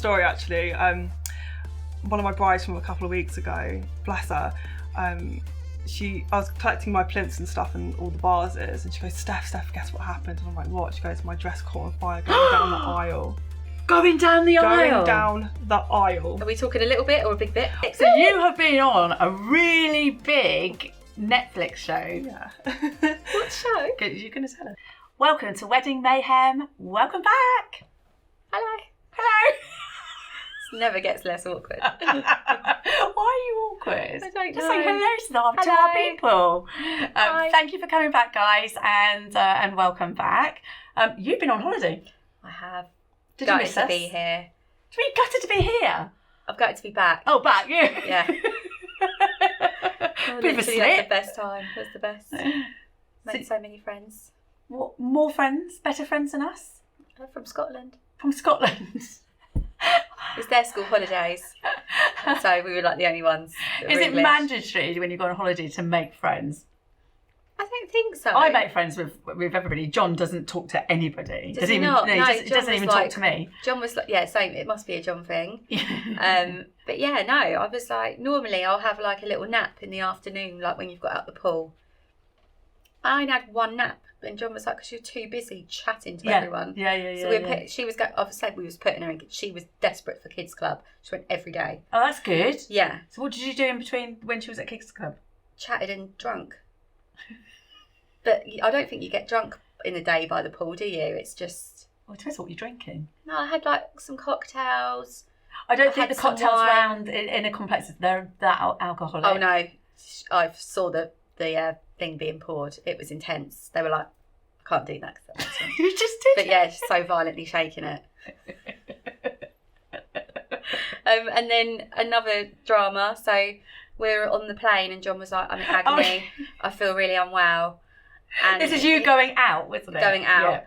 story actually. One of my brides from a couple of weeks ago, bless her, I was collecting my plinths and stuff and all the vases, and she goes, Steph, guess what happened? And I'm like, what? She goes, my dress caught on fire going down the aisle. Going down the aisle? Going down the aisle. Are we talking a little bit or a big bit? So you have been on a really big Netflix show. Yeah. What show? You're going to tell us. Welcome to Wedding Mayhem. Welcome back. Hello. Hello. It never gets less awkward. Why are you awkward? I don't know. Just say hello to our people. Thank you for coming back, guys, and welcome back. You've been on holiday. I have. Did you miss us? To be here. Did we gutted to be here? I've got to be back. Oh, back, yeah. Yeah. Bit of a slip. Had the best time. It was the best. Made so many friends. What, more friends? Better friends than us? From Scotland. From Scotland. It's their school holidays. So we were like the only ones. Is it mandatory when you go on holiday to make friends? I don't think so. I make friends with everybody. John doesn't talk to anybody. Does he not? No, he doesn't even talk to me. John was like, yeah, same. It must be a John thing. But yeah, no, I was like, normally I'll have like a little nap in the afternoon, like when you've got out the pool. I had one nap, and John was like, because you're too busy chatting to everyone. Yeah. So she was going. Obviously, we was putting her in. She was desperate for kids club. She went every day. Oh, that's good. Yeah. So what did you do in between when she was at kids club? Chatted and drunk. But I don't think you get drunk in the day by the pool, do you? It's just... Well, it depends what you're drinking. No, I had like some cocktails. I don't think the cocktails round in a complex, they're that alcoholic. Oh no, I saw the thing being poured. It was intense. They were like, I can't do that. You just did. But yeah, just so violently shaking it. And then another drama. So we're on the plane and John was like, I'm in agony. I feel really unwell. And this is you going out, wasn't it? Going out. Yeah.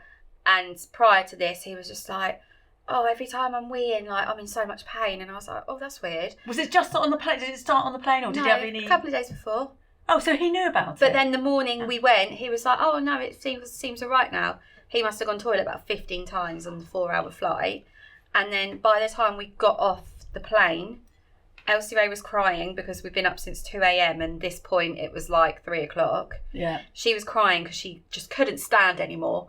And prior to this, he was just like, oh, every time I'm weeing, like, I'm in so much pain. And I was like, oh, that's weird. Was it just on the plane? Did it start on the plane or did you have any... a couple of days before. Oh, so he knew about it? But then the morning we went, he was like, oh, no, it seems all right now. He must have gone to the toilet about 15 times on the 4-hour flight. And then by the time we got off the plane, Elsie Ray was crying because we've been up since 2 a.m. and this point it was like 3 o'clock. Yeah. She was crying because she just couldn't stand anymore.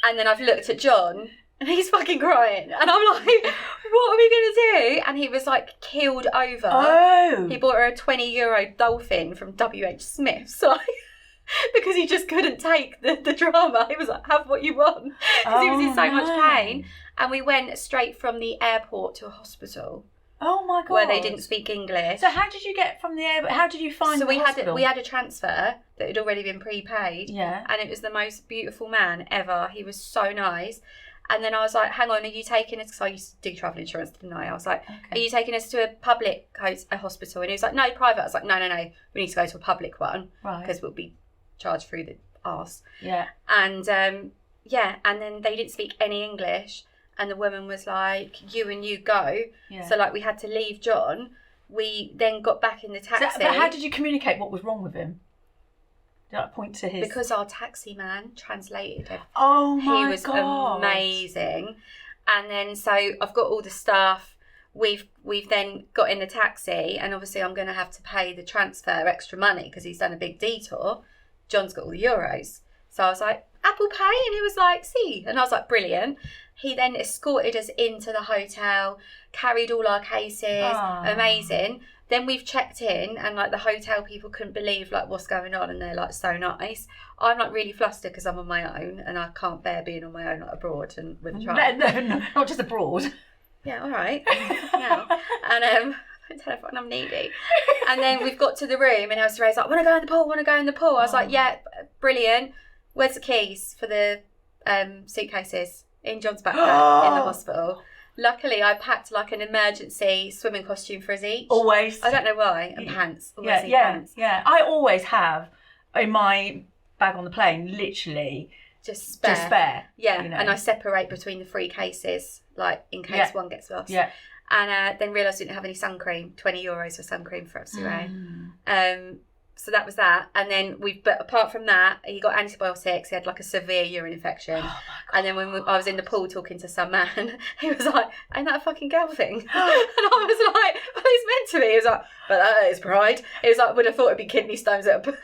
And then I've looked at John and he's fucking crying. And I'm like, what are we going to do? And he was like keeled over. Oh. He bought her a €20 dolphin from WH Smith's. So because he just couldn't take the drama. He was like, have what you want. Because he was in so much pain. And we went straight from the airport to a hospital. Oh my God. Where they didn't speak English. So how did you get from the airport? How did you find the hospital? We had a transfer that had already been prepaid. Yeah. And it was the most beautiful man ever. He was so nice. And then I was like, hang on, are you taking us? Because I used to do travel insurance, didn't I? I was like, Are you taking us to a public hospital? And he was like, no, private. I was like, no. We need to go to a public one. Right. Because we'll be charged through the arse. Yeah. And and then they didn't speak any English. And the woman was like, you and you go. Yeah. So, like, we had to leave John. We then got back in the taxi. But how did you communicate what was wrong with him? Did I point to his... Because our taxi man translated everything. Oh, my God. He was amazing. And then, so I've got all the stuff. We've then got in the taxi. And obviously, I'm going to have to pay the transfer extra money because he's done a big detour. John's got all the euros. So I was like, Apple Pay? And he was like, see. And I was like, brilliant. He then escorted us into the hotel, carried all our cases, amazing. Then we've checked in and like the hotel people couldn't believe like what's going on and they're like so nice. I'm like really flustered because I'm on my own and I can't bear being on my own like abroad and with a child. No, not just abroad. Yeah, all right. Yeah. And I tell everyone I'm needy. And then we've got to the room and Elsie Ray's like, want to go in the pool? I was like, yeah, brilliant. Where's the keys for the suitcases? In John's backpack in the hospital. Luckily, I packed like an emergency swimming costume for us each. Always. I don't know why. And pants. Pants. Yeah. I always have in my bag on the plane, literally just spare. Yeah. You know. And I separate between the 3 cases, like in case one gets lost. Yeah. And then realised I didn't have any sun cream. €20 for sun cream for Elsie Ray. So that was that, and then but apart from that, he got antibiotics. He had like a severe urine infection, and then when I was in the pool talking to some man, he was like, "Ain't that a fucking girl thing?" And I was like, "Well, it's meant to be." He was like, "But that is pride." He was like, "Would have thought it'd be kidney stones at a."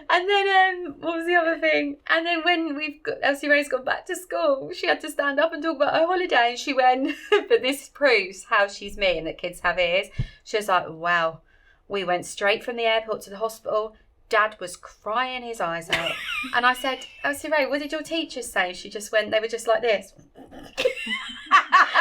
And then what was the other thing? And then when Elsie Ray's gone back to school, she had to stand up and talk about her holiday, and she went, "But this proves how she's me and that kids have ears." She was like, "Wow, we went straight from the airport to the hospital. Dad was crying his eyes out." And I said, "Elsie Ray, what did your teachers say?" She just went, "They were just like this."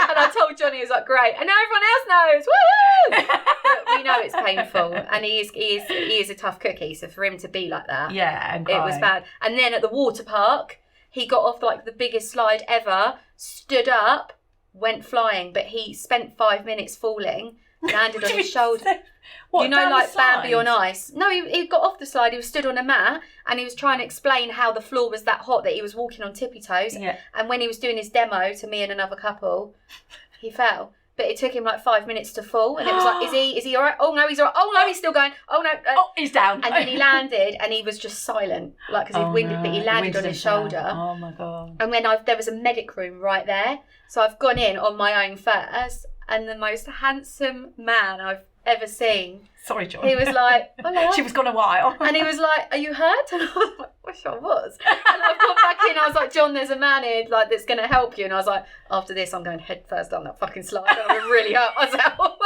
And I told Johnny, he was like, "Great," and now everyone else knows. Woo! But we know it's painful, and he is a tough cookie. So for him to be like that, and it was bad. And then at the water park, he got off like the biggest slide ever, stood up, went flying, but he spent 5 minutes falling, landed on his shoulder. What, you know, like Bambi slide? on ice. No, he got off the slide. He was stood on a mat, and he was trying to explain how the floor was that hot that he was walking on tippy toes. Yeah. And when he was doing his demo to me and another couple, he fell. But it took him like 5 minutes to fall, and it was like, is he all right? Oh no, he's all right. Oh no, he's still going. Oh no. Oh, he's down. And then he landed, and he was just silent, like because he'd winded, but he landed on his shoulder. Oh my god. And then there was a medic room right there, so I've gone in on my own first, and the most handsome man I've ever seen. Sorry, John. He was like, "Hello." She was gone a while. And he was like, "Are you hurt?" And I was like, "Wish I was." And I've gone back in. I was like, "John, there's a man here like that's going to help you." And I was like, "After this, I'm going head first down that fucking slide. I'm really hurt myself."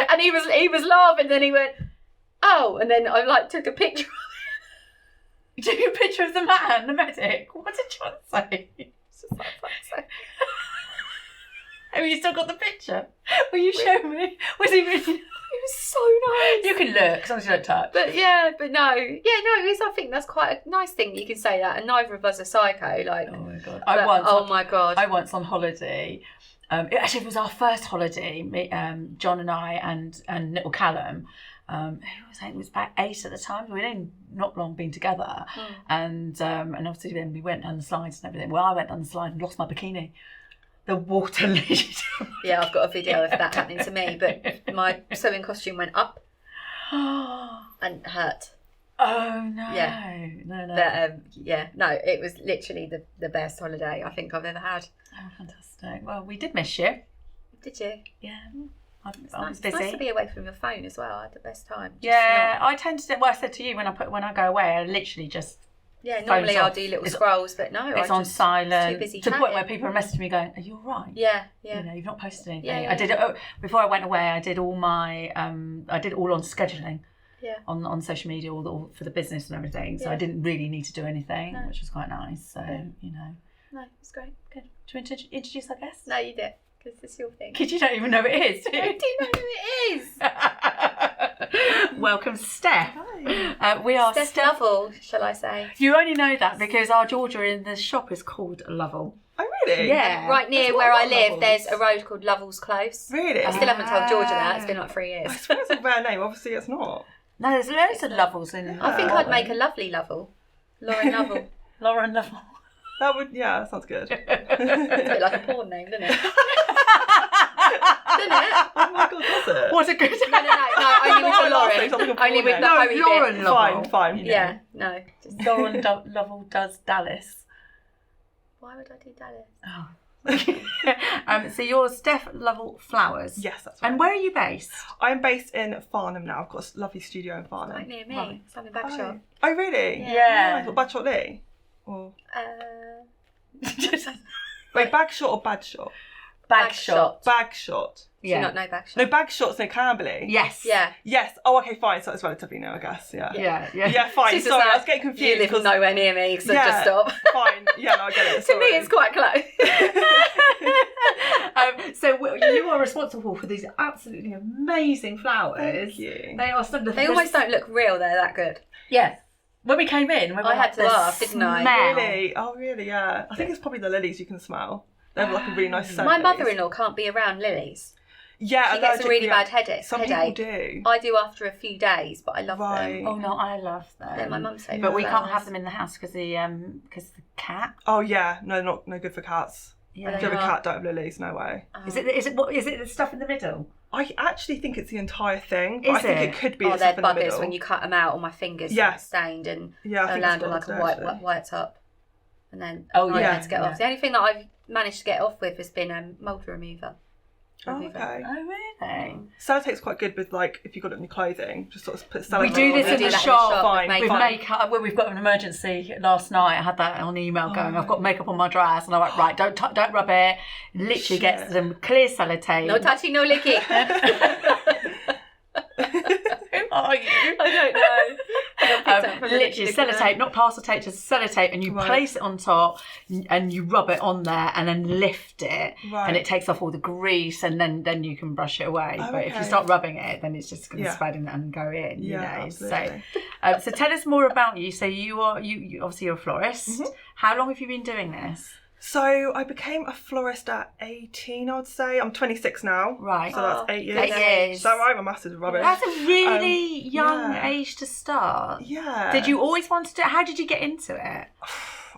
And he was laughing. Then he went, "Oh," and then I like took a picture. You took a picture of the man, the medic. What did John say? It's just like, fuck's sake. Have you still got the picture? Will you show me? Was he really? It was so nice. You can look, as long as you don't touch. But no, I think that's quite a nice thing that you can say that, and neither of us are psycho. Like, Oh my god! my god! I once on holiday. It was our first holiday. John and I and little Callum. It was about 8 at the time. We'd only not long been together, and obviously then we went down the slides and everything. Well, I went down the slide and lost my bikini. The water lead. Yeah, I've got a video of that happening to me, but my sewing costume went up and hurt. Oh no! Yeah. No. But no, it was literally the best holiday I think I've ever had. Oh, fantastic! Well, we did miss you. Did you? Yeah. I was It's busy. nice to be away from your phone as well. I had the best time. I tend to. Well, I said to you when I go away, I literally just. Yeah, normally I'll off. do little scrolls, but no, it's on silent. Too busy to the point where chatting. people are messaging me going, "Are you all right?" Yeah. You know, you've not posted anything. Yeah. I did it before I went away. I did all my. I did it all on scheduling. Yeah. On social media, all for the business and everything. So I didn't really need to do anything, which was quite nice. So No, it's great. Good. Do you want to introduce our guest? No, you did, because it's your thing. Because you don't even know what it is, do you? I do know who it is. Welcome, Steph. We are Steph Lovell, shall I say? You only know that because our Georgia in the shop is called Lovell. Oh, really? Yeah. Right near That's where what I I live, love there's a road called Lovell's Close. Really? I still haven't told Georgia that. It's been like 3 I years. swear it's a rare name. Obviously, it's not. No, there's loads of Lovells in. I think I'd make a lovely Lovell. Lauren Lovell. Lauren Lovell. That would, that sounds good. It's a bit like a porn name, doesn't it? Doesn't it? Oh my god, does it? What a good. No, only with the Lauren. Something a Only porn with the name. Hoey Lauren bit. Lovell. Fine. You know. Yeah, no. Just, Lauren Lovell does Dallas. why would I do Dallas? Oh. So you're Steph Lovell Flowers. Yes, that's right. And where are you based? I'm based in Farnham now. I've got a lovely studio in Farnham. Right near me. Right. It's like a back shop. Oh, really? Yeah. Nice. What, Bagshot Lee? Or... Uh, Wait, Bagshot or Badshot? Bagshot. Bagshot. Do you not know back shop? No, Bagshot's near Camberley. Yes. Yeah. Yes. Oh, okay, fine. So it's relatively new, I guess. Yeah. Yeah. Fine. She's just Sorry, I like, was getting confused. You live because- nowhere near me, so just stop. Fine. Yeah, no, I get it. To me, it's quite close. So you are responsible for these absolutely amazing flowers. Thank you. They are some of the They almost don't look real. They're that good. Yeah. When we came in, I had to laugh, didn't I? smell. Really? Oh, really? Yeah. I think it's probably the lilies you can smell. They have like a really nice scent. My lilies. mother-in-law can't be around lilies. Yeah, She gets a really bad headache. Some people do. I do after a few days, but I love them. Oh no, I love them. They're my mum's favourite. But we can't flowers. have them in the house because the cat. Oh yeah, no good for cats. Yeah. If you have a cat, don't have lilies. No way. Is it the stuff in the middle? I actually think it's the entire thing, but I think it could be they're stuff in the buggers middle. when you cut them out, or my fingers get stained and I land on like a white top, and then to get off. The only thing that I've managed to get off with has been mold remover. Okay. Oh, really? Sellotape's quite good with, like, if you've got it in your clothing, just sort of put sellotape. We do this in the shop Fine. with makeup. When we've got an emergency last night, I had that on email going, I've got makeup on my dress, and I'm like, right, don't rub it. Literally get some clear sellotape. No touching, no licking. Who are you? I don't know. Literally sellotape, not parcel tape, just sellotape, and you place it on top and you rub it on there and then lift it, and it takes off all the grease, and then you can brush it away. But if you start rubbing it, then it's just going to spread and go in. You know. Absolutely. So tell us more about you. So you obviously you're a florist. Mm-hmm. How long have you been doing this? So I became a florist at 18, I would say. I'm 26 now. Right. So that's 8 years. 8 years. So I'm a massive rubbish. That's a really young age to start. Yeah. Did you always want to do it? How did you get into it?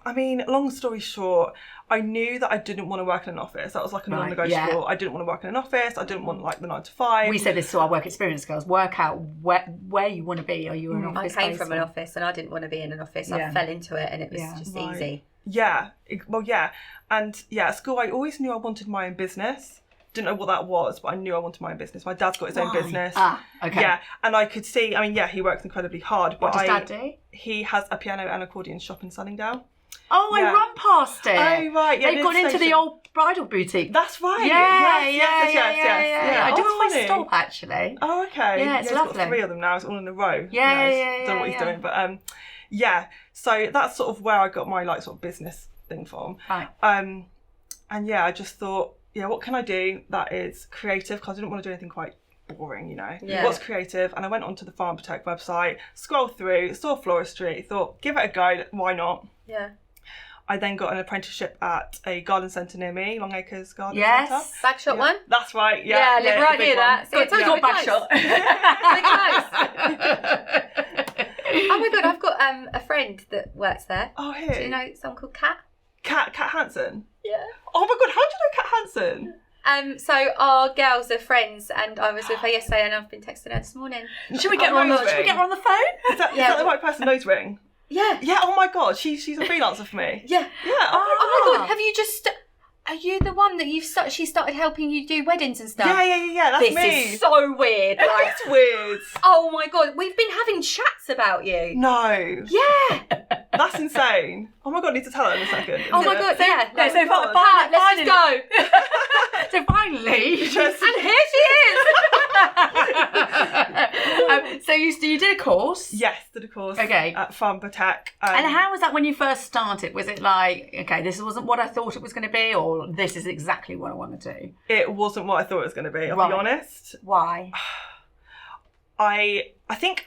I mean, long story short, I knew that I didn't want to work in an office. That was like a non-negotiable. Yeah. I didn't want to work in an office. I didn't want like the 9 to 5. We said this to our work experience girls. Work out where you want to be. Are you an office? I came from an office and I didn't want to be in an office. I fell into it and it was just easy. Yeah. Well, yeah. And yeah, at school, I always knew I wanted my own business. Didn't know what that was, but I knew I wanted my own business. My dad's got his own business. Okay. Yeah, and I could see, I mean, yeah, he works incredibly hard. But what does Dad do? He has a piano and accordion shop in Sunningdale. Oh, I run past it. Oh, right. Yeah, they've gone into the old bridal boutique. That's right. Yeah. I do always stop, actually. Oh, okay. Yeah, it's lovely. He's got 3 of them now. It's all in a row. Yeah. Don't know what he's doing, but yeah. So that's sort of where I got my like sort of business thing from. Right. And yeah, I just thought, yeah, what can I do that is creative? Because I didn't want to do anything quite boring, you know. Yeah. What's creative? And I went onto the Farm Protect website, scrolled through, saw floristry, thought, give it a go. Why not? Yeah. I then got an apprenticeship at a garden centre near me, Long Acres Garden Centre. Centre. Bagshot one? That's right, Yeah, I live right near that. So it's not Bagshot. Oh my God, I've got a friend that works there. Oh, who? Do you know someone called Kat? Kat Hansen? Yeah. Oh my God, how do you know Kat Hansen? So our girls are friends, and I was with her yesterday, and I've been texting her this morning. Should we get her on the phone? Is that the right person? Nose ring? Yeah. Yeah. Oh my God, she's a freelancer for me. Yeah. Yeah. Oh my God, have you just? Are you the one that she started helping you do weddings and stuff? Yeah. That's me. This is so weird. Like, it's weird. Oh my God, we've been having chats about you. No. Yeah. That's insane. Oh my God, I need to tell her in a second. Oh my God, yeah. No, so let's just go. So finally, and here she is. So you did a course? Yes, did a course. Okay. At Farm Protect. And how was that when you first started? Was it like, okay, this wasn't what I thought it was going to be, or this is exactly what I want to do? It wasn't what I thought it was going to be, I'll be honest. Why? I think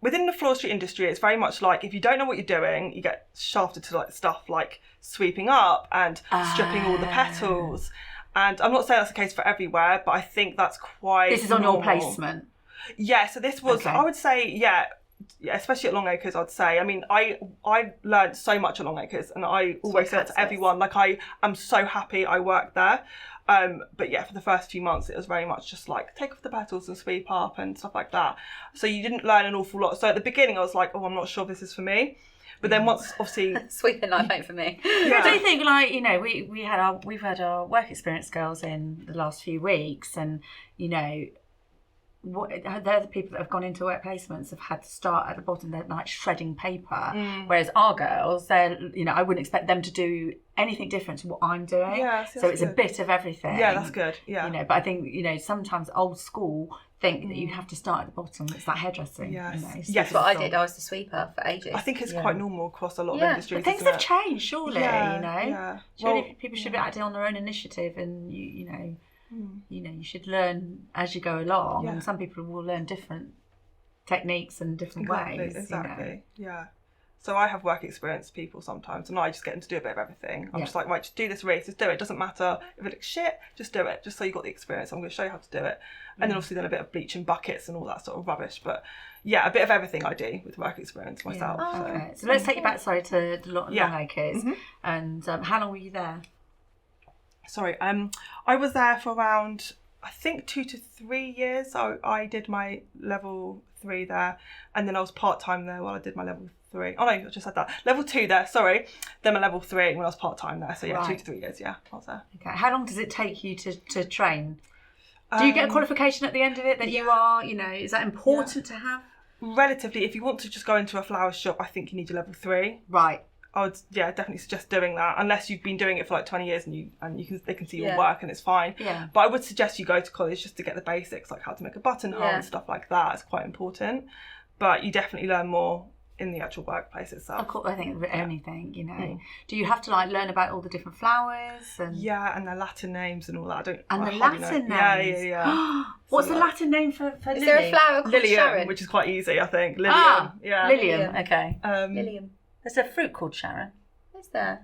within the floristry industry, it's very much like if you don't know what you're doing, you get shafted to like stuff like sweeping up and stripping all the petals. And I'm not saying that's the case for everywhere, but I think that's quite This is on normal. your placement? Yeah, so this was, I would say, yeah, especially at Long Acres, I'd say. I mean, I learned so much at Long Acres, and I always say it to everyone, like I am so happy I worked there. But yeah, for the first few months, it was very much just like take off the petals and sweep up and stuff like that. So you didn't learn an awful lot. So at the beginning, I was like, oh, I'm not sure this is for me. But then once, obviously, sweeping life ain't for me. Yeah. I do think, like, you know, we've had our work experience girls in the last few weeks, and you know, they're the people that have gone into work placements have had to start at the bottom. They're like shredding paper, whereas our girls, they're, you know, I wouldn't expect them to do anything different to what I'm doing. Yeah, so it's good. A bit of everything. Yeah, that's good. Yeah, you know, but I think, you know, sometimes old school think that you have to start at the bottom. It's like hairdressing. Yes, you know, that's what I did. I was the sweeper for ages. I think it's quite normal across a lot of industries. But things have changed, surely. You know, yeah. Surely people should be acting on their own initiative, and you know. You know, you should learn as you go along, and some people will learn different techniques and different ways. Exactly. You know? Yeah. So I have work experience people sometimes, and I just get them to do a bit of everything. I'm just like, right, just do this race, just do it. It doesn't matter if it looks shit, just do it. Just so you got the experience. I'm going to show you how to do it. And then obviously a bit of bleaching buckets and all that sort of rubbish. But yeah, a bit of everything I do with work experience myself. Yeah. Oh, okay. So let's take you back, to Long Acres. And how long were you there? Sorry, I was there for around I think 2 to 3 years. So I did my level 3 there, and then I was part-time there while I did my level 3. Oh no, I just said that. Level 2 there, sorry. Then my level 3 when I was part-time there. So yeah, Right. 2 to 3 years, yeah, I was there. Okay. How long does it take you to train? Do you get a qualification at the end of it that you are, is that important to have? Relatively, if you want to just go into a flower shop, I think you need your level 3. Right. I would, definitely suggest doing that, unless you've been doing it for like 20 years and they can see your work and it's fine. Yeah. But I would suggest you go to college just to get the basics, like how to make a buttonhole and stuff like that. It's quite important. But you definitely learn more in the actual workplace itself. Of course, I think anything, Do you have to like learn about all the different flowers and and their Latin names and all that. the I hardly Latin know. names? Yeah. What's So, the Latin name for Is lily? there a flower called Lilium, Sharon? which is quite easy, I think. Lilium. Ah, yeah. Lilium. Okay. Lilium. There's a fruit called Sharon. Is there?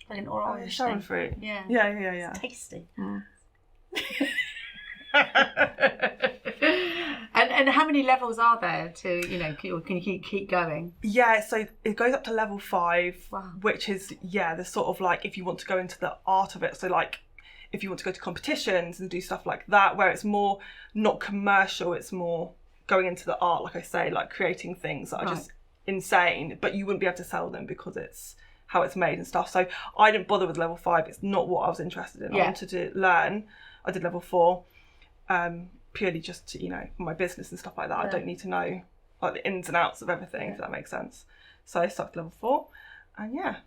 Like an Oh, orange Sharon thing. fruit. Yeah. Yeah. Tasty. And how many levels are there to can you keep going? Yeah, so it goes up to level 5, Wow. which is the sort of like if you want to go into the art of it. So like if you want to go to competitions and do stuff like that, where it's more not commercial, it's more going into the art, like I say, like creating things that are just insane, but you wouldn't be able to sell them because it's how it's made and stuff. So I didn't bother with level 5. It's not what I was interested in. I wanted to learn. I did level 4. Purely just to, for my business and stuff like that. I don't need to know like the ins and outs of everything, if that makes sense. So I stuck to level 4, and here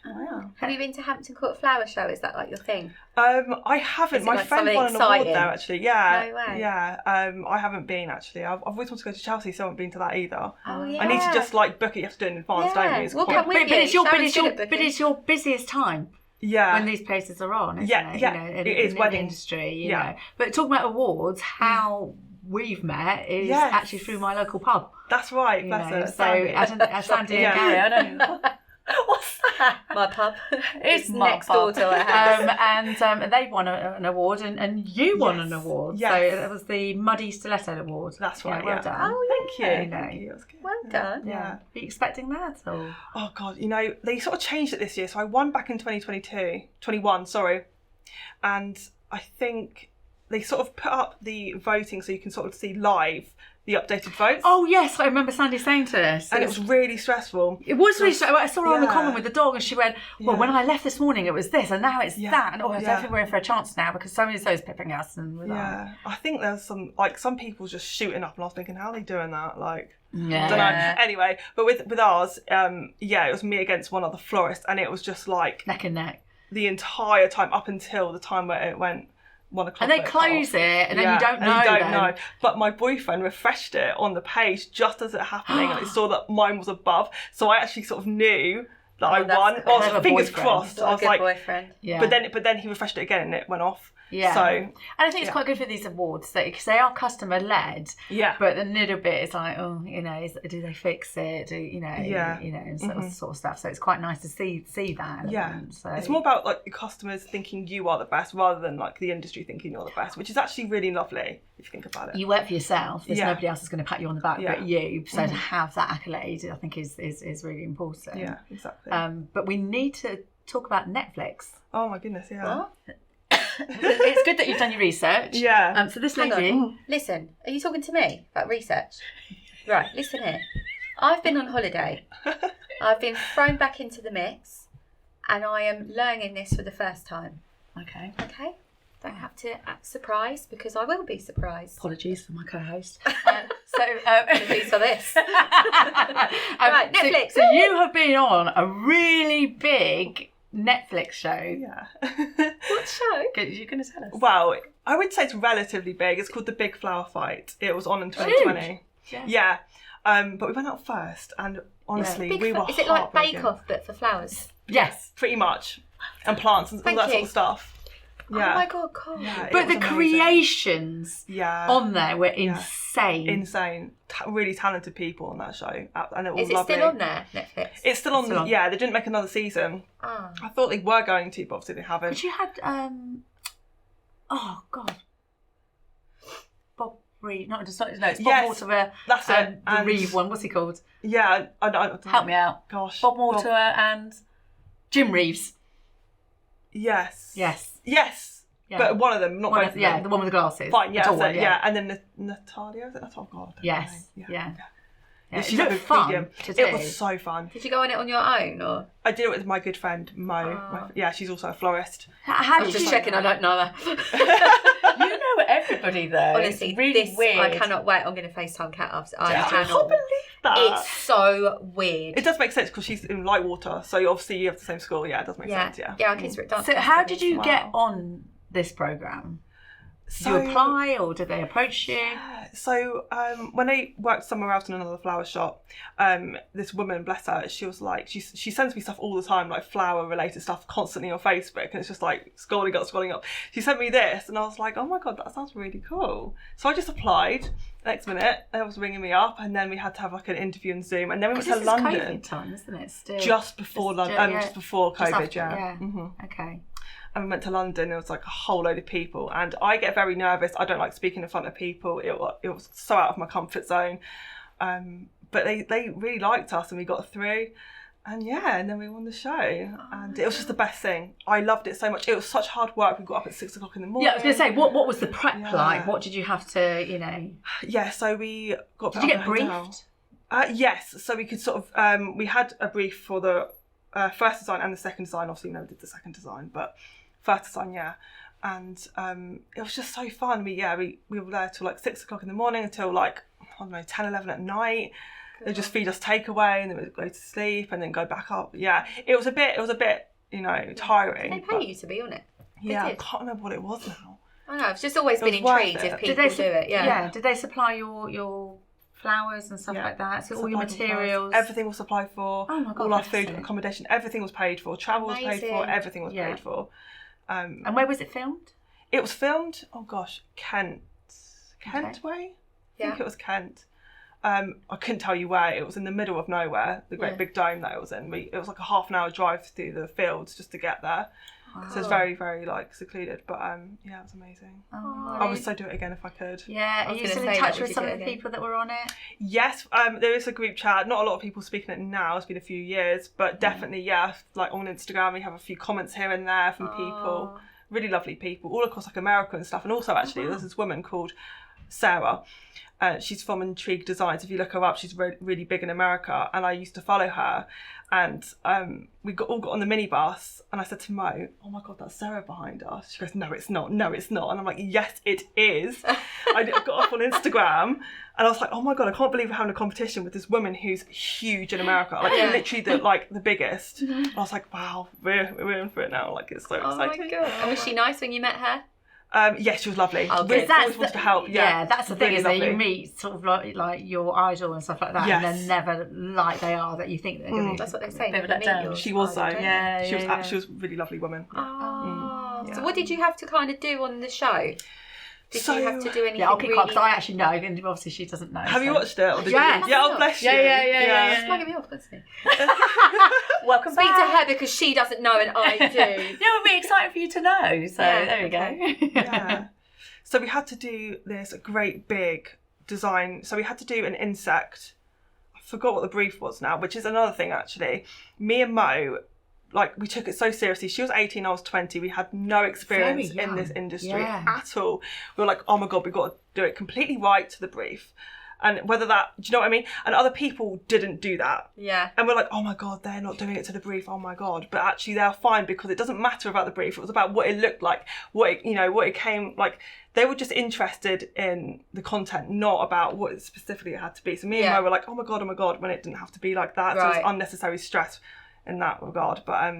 I am. Have you been to Hampton Court Flower Show? Is that like your thing? I haven't. Is it My like friend something won an exciting? award there actually. Yeah. No way. Yeah. I haven't been actually. I've always wanted to go to Chelsea, so I haven't been to that either. Oh yeah. I need to just like book it. You have to do it in advance, don't you? It's We'll quite- come with But it's you. your Sharon's good at booking. it's your busiest time when these places are on, isn't it? It is in the wedding industry, you know. But talking about awards, how we've met is actually through my local pub. That's right. You Bless know, her. so Sandy. as Sandy and Gary, I know. What's that? My pub. It's next my door pub. to our house. And they won an award, and you won an award. Yes. So it was the Muddy Stiletto Award. That's right. Well done. Oh, Thank yeah. you. Thank you. That's good. Well done. Yeah. Are you expecting that or? Oh God, they sort of changed it this year. So I won back in 21, sorry. And I think they sort of put up the voting so you can sort of see live the updated votes. Oh yes, I remember Sandy saying to us. And it was really stressful. It was really stressful. I saw her on the Yeah. common with the dog, and she went, "Well, when I left this morning, it was this, and now it's that." And I don't think we're in for a chance now because so many of those pipping us. And we're Yeah, I think there's some people just shooting up, and I was thinking, how are they doing that? Like, Yeah. I don't know. Anyway, but with ours, it was me against one other florist, and it was just like neck and neck. the entire time up until the time where it went 1 o'clock. And they close it, and then you don't know. And you don't know. But my boyfriend refreshed it on the page just as it happening, and it saw that mine was above. So I actually sort of knew that I that's won. cool. I was Clever fingers boyfriend. crossed. I was Good like, boyfriend. Yeah. but then he refreshed it again, and it went off. Yeah. So And I think it's quite good for these awards because they are customer led. yeah. But a little bit, it's like, do they fix it? And sort of stuff. So it's quite nice to see that. Yeah, element. So it's more about like the customers thinking you are the best rather than like the industry thinking you're the best, which is actually really lovely if you think about it. you work for yourself. There's Yeah. nobody else that's going to pat you on the back Yeah. but you. So to have that accolade, I think is really important. Yeah, exactly. But we need to talk about Netflix. Oh my goodness, yeah. What? It's good that you've done your research. Yeah. So this Hang lady. on. Listen, are you talking to me about research? Right, listen here. I've been on holiday. I've been thrown back into the mix, and I am learning this for the first time. Okay. Okay? Don't have to act surprised because I will be surprised. Apologies for my co-host. Apologies for this. Right, so- Netflix. So you have been on a really big Netflix show. Yeah. What show? You're going to tell us. Well, I would say it's relatively big. It's called The Big Flower Fight. It was on in 2020. Yeah. But we went out first, and honestly, we were Is it like Bake heartbroken. Off but for flowers? Yes. Pretty much. And plants and all Thank that sort you. of stuff. Yeah. Oh my god, cool. Yeah, it But was the amazing. creations on there were insane. Insane. Really talented people on that show. And it was Is it lovely. still on there, Netflix? It's still on. Still on. Yeah, they didn't make another season. Oh. I thought they were going to, but obviously they haven't. But you had, oh God, Bob Reeve. No, it's Bob Yes, Mortimer. that's it. The And- Reeve one. What's he called? Yeah, I don't Help me out. Gosh. Bob Mortimer and Jim Reeves. Yes. Yes. Yes. Yeah. But one of them, not both of them. Yeah, the one with the glasses. Fine, yeah, The tall that's one, it, yeah. And then Natalia, is it? That's what I've got. Yes, yeah. Yeah, It she's looked like a fun medium. to do. It was so fun. Did you go on it on your own, or? I did it with my good friend Mo. Yeah, she's also a florist. How I'm did just you... checking. I don't know her. You know everybody though. Honestly, it's really weird. I cannot wait. I'm going to FaceTime Kat after. I can't cannot believe that. It's so weird. It does make sense because she's in Lightwater, so obviously you have the same school. Yeah, it does make sense. Yeah. Yeah, our kids were at dance. So how did you get on this programme? Did you apply or did they approach you? So when I worked somewhere else in another flower shop, this woman, bless her, she was like, she sends me stuff all the time, like flower related stuff constantly on Facebook, and it's just like scrolling up. She sent me this and I was like, oh my God, that sounds really cool. So I just applied. Next minute, they was ringing me up, and then we had to have like an interview on Zoom, and then we went to London. COVID time, isn't it? Still just before just before COVID, yeah. Mm-hmm. Okay. And we went to London. There was like a whole load of people, and I get very nervous. I don't like speaking in front of people. It was so out of my comfort zone. But they really liked us, and we got through. And and then we won the show, and it was just the best thing. I loved it so much. It was such hard work. We got up at 6 o'clock in the morning. Yeah, I was going to say, what was the prep like? What did you have to, Yeah, so we got. Did you get briefed? Yes, so we could sort of. We had a brief for the first design and the second design. Obviously, we never did the second design, but first design, yeah. And it was just so fun. We were there till like 6 o'clock in the morning until like, I don't know, 10, 11 at night. They just feed us takeaway, and then we'd go to sleep and then go back up. Yeah, it was a bit, tiring. Did they pay you to be on it? Yeah, I can't remember what it was now. I know, I've just always been intrigued if people do it. Yeah. Did they supply your flowers and stuff like that? So all your materials? Everything was supplied for. Oh my God, all our food, accommodation, everything was paid for. Travel was paid for. Everything was paid for. And where was it filmed? It was filmed, Kent way? I think it was Kent. I couldn't tell you where. It was in the middle of nowhere, the great big dome that it was in. It was like a half an hour drive through the fields just to get there. Wow. So it's very, very like secluded. But it was amazing. I would so do it again if I could. Yeah, are you still in touch with some of the people that were on it? Yes, there is a group chat. Not a lot of people speaking it now. It's been a few years, but definitely, like on Instagram, we have a few comments here and there from people. Really lovely people, all across like America and stuff. And also, actually, there's this woman called Sarah. She's from Intrigue Designs. If you look her up, she's really big in America, and I used to follow her. And we all got on the minibus, and I said to Mo, "Oh my God, that's Sarah behind us." She goes, "No, it's not. No, it's not." And I'm like, "Yes, it is." I got off on Instagram, and I was like, "Oh my God, I can't believe we're having a competition with this woman who's huge in America, like literally the biggest." And I was like, "Wow, we're in for it now. Like it's so exciting." Oh my God! And was she nice when you met her? Yes, she was lovely. Oh, we always wanted to help. Yeah, that's the thing, is that you meet sort of like your idol and stuff like that, and they're never like they are that you think they're going to be. That's what they say. She was though. She was a really lovely woman. So what did you have to kind of do on the show? Did you have to do anything? Yeah, I'll kick up because I actually know, and obviously she doesn't know. Have you watched it? Or did yes. You? Yeah, oh bless you. Yeah. She's mugging me off, constantly. Welcome Speak back. to her because she doesn't know and I do. It would be exciting for you to know. So there we go. Yeah. So we had to do this great big design. So we had to do an insect. I forgot what the brief was now, which is another thing actually. Me and Mo, like we took it so seriously. She was 18, I was 20. We had no experience in this industry at all. We were like, oh my God, we've got to do it completely right to the brief. And whether that, do you know what I mean? And other people didn't do that. Yeah. And we're like, oh my God, they're not doing it to the brief. Oh my God. But actually they're fine because it doesn't matter about the brief. It was about what it looked like, what it came like. They were just interested in the content, not about what it specifically it had to be. So me and Mo were like, oh my God, when it didn't have to be like that. So it's unnecessary stress in that regard. But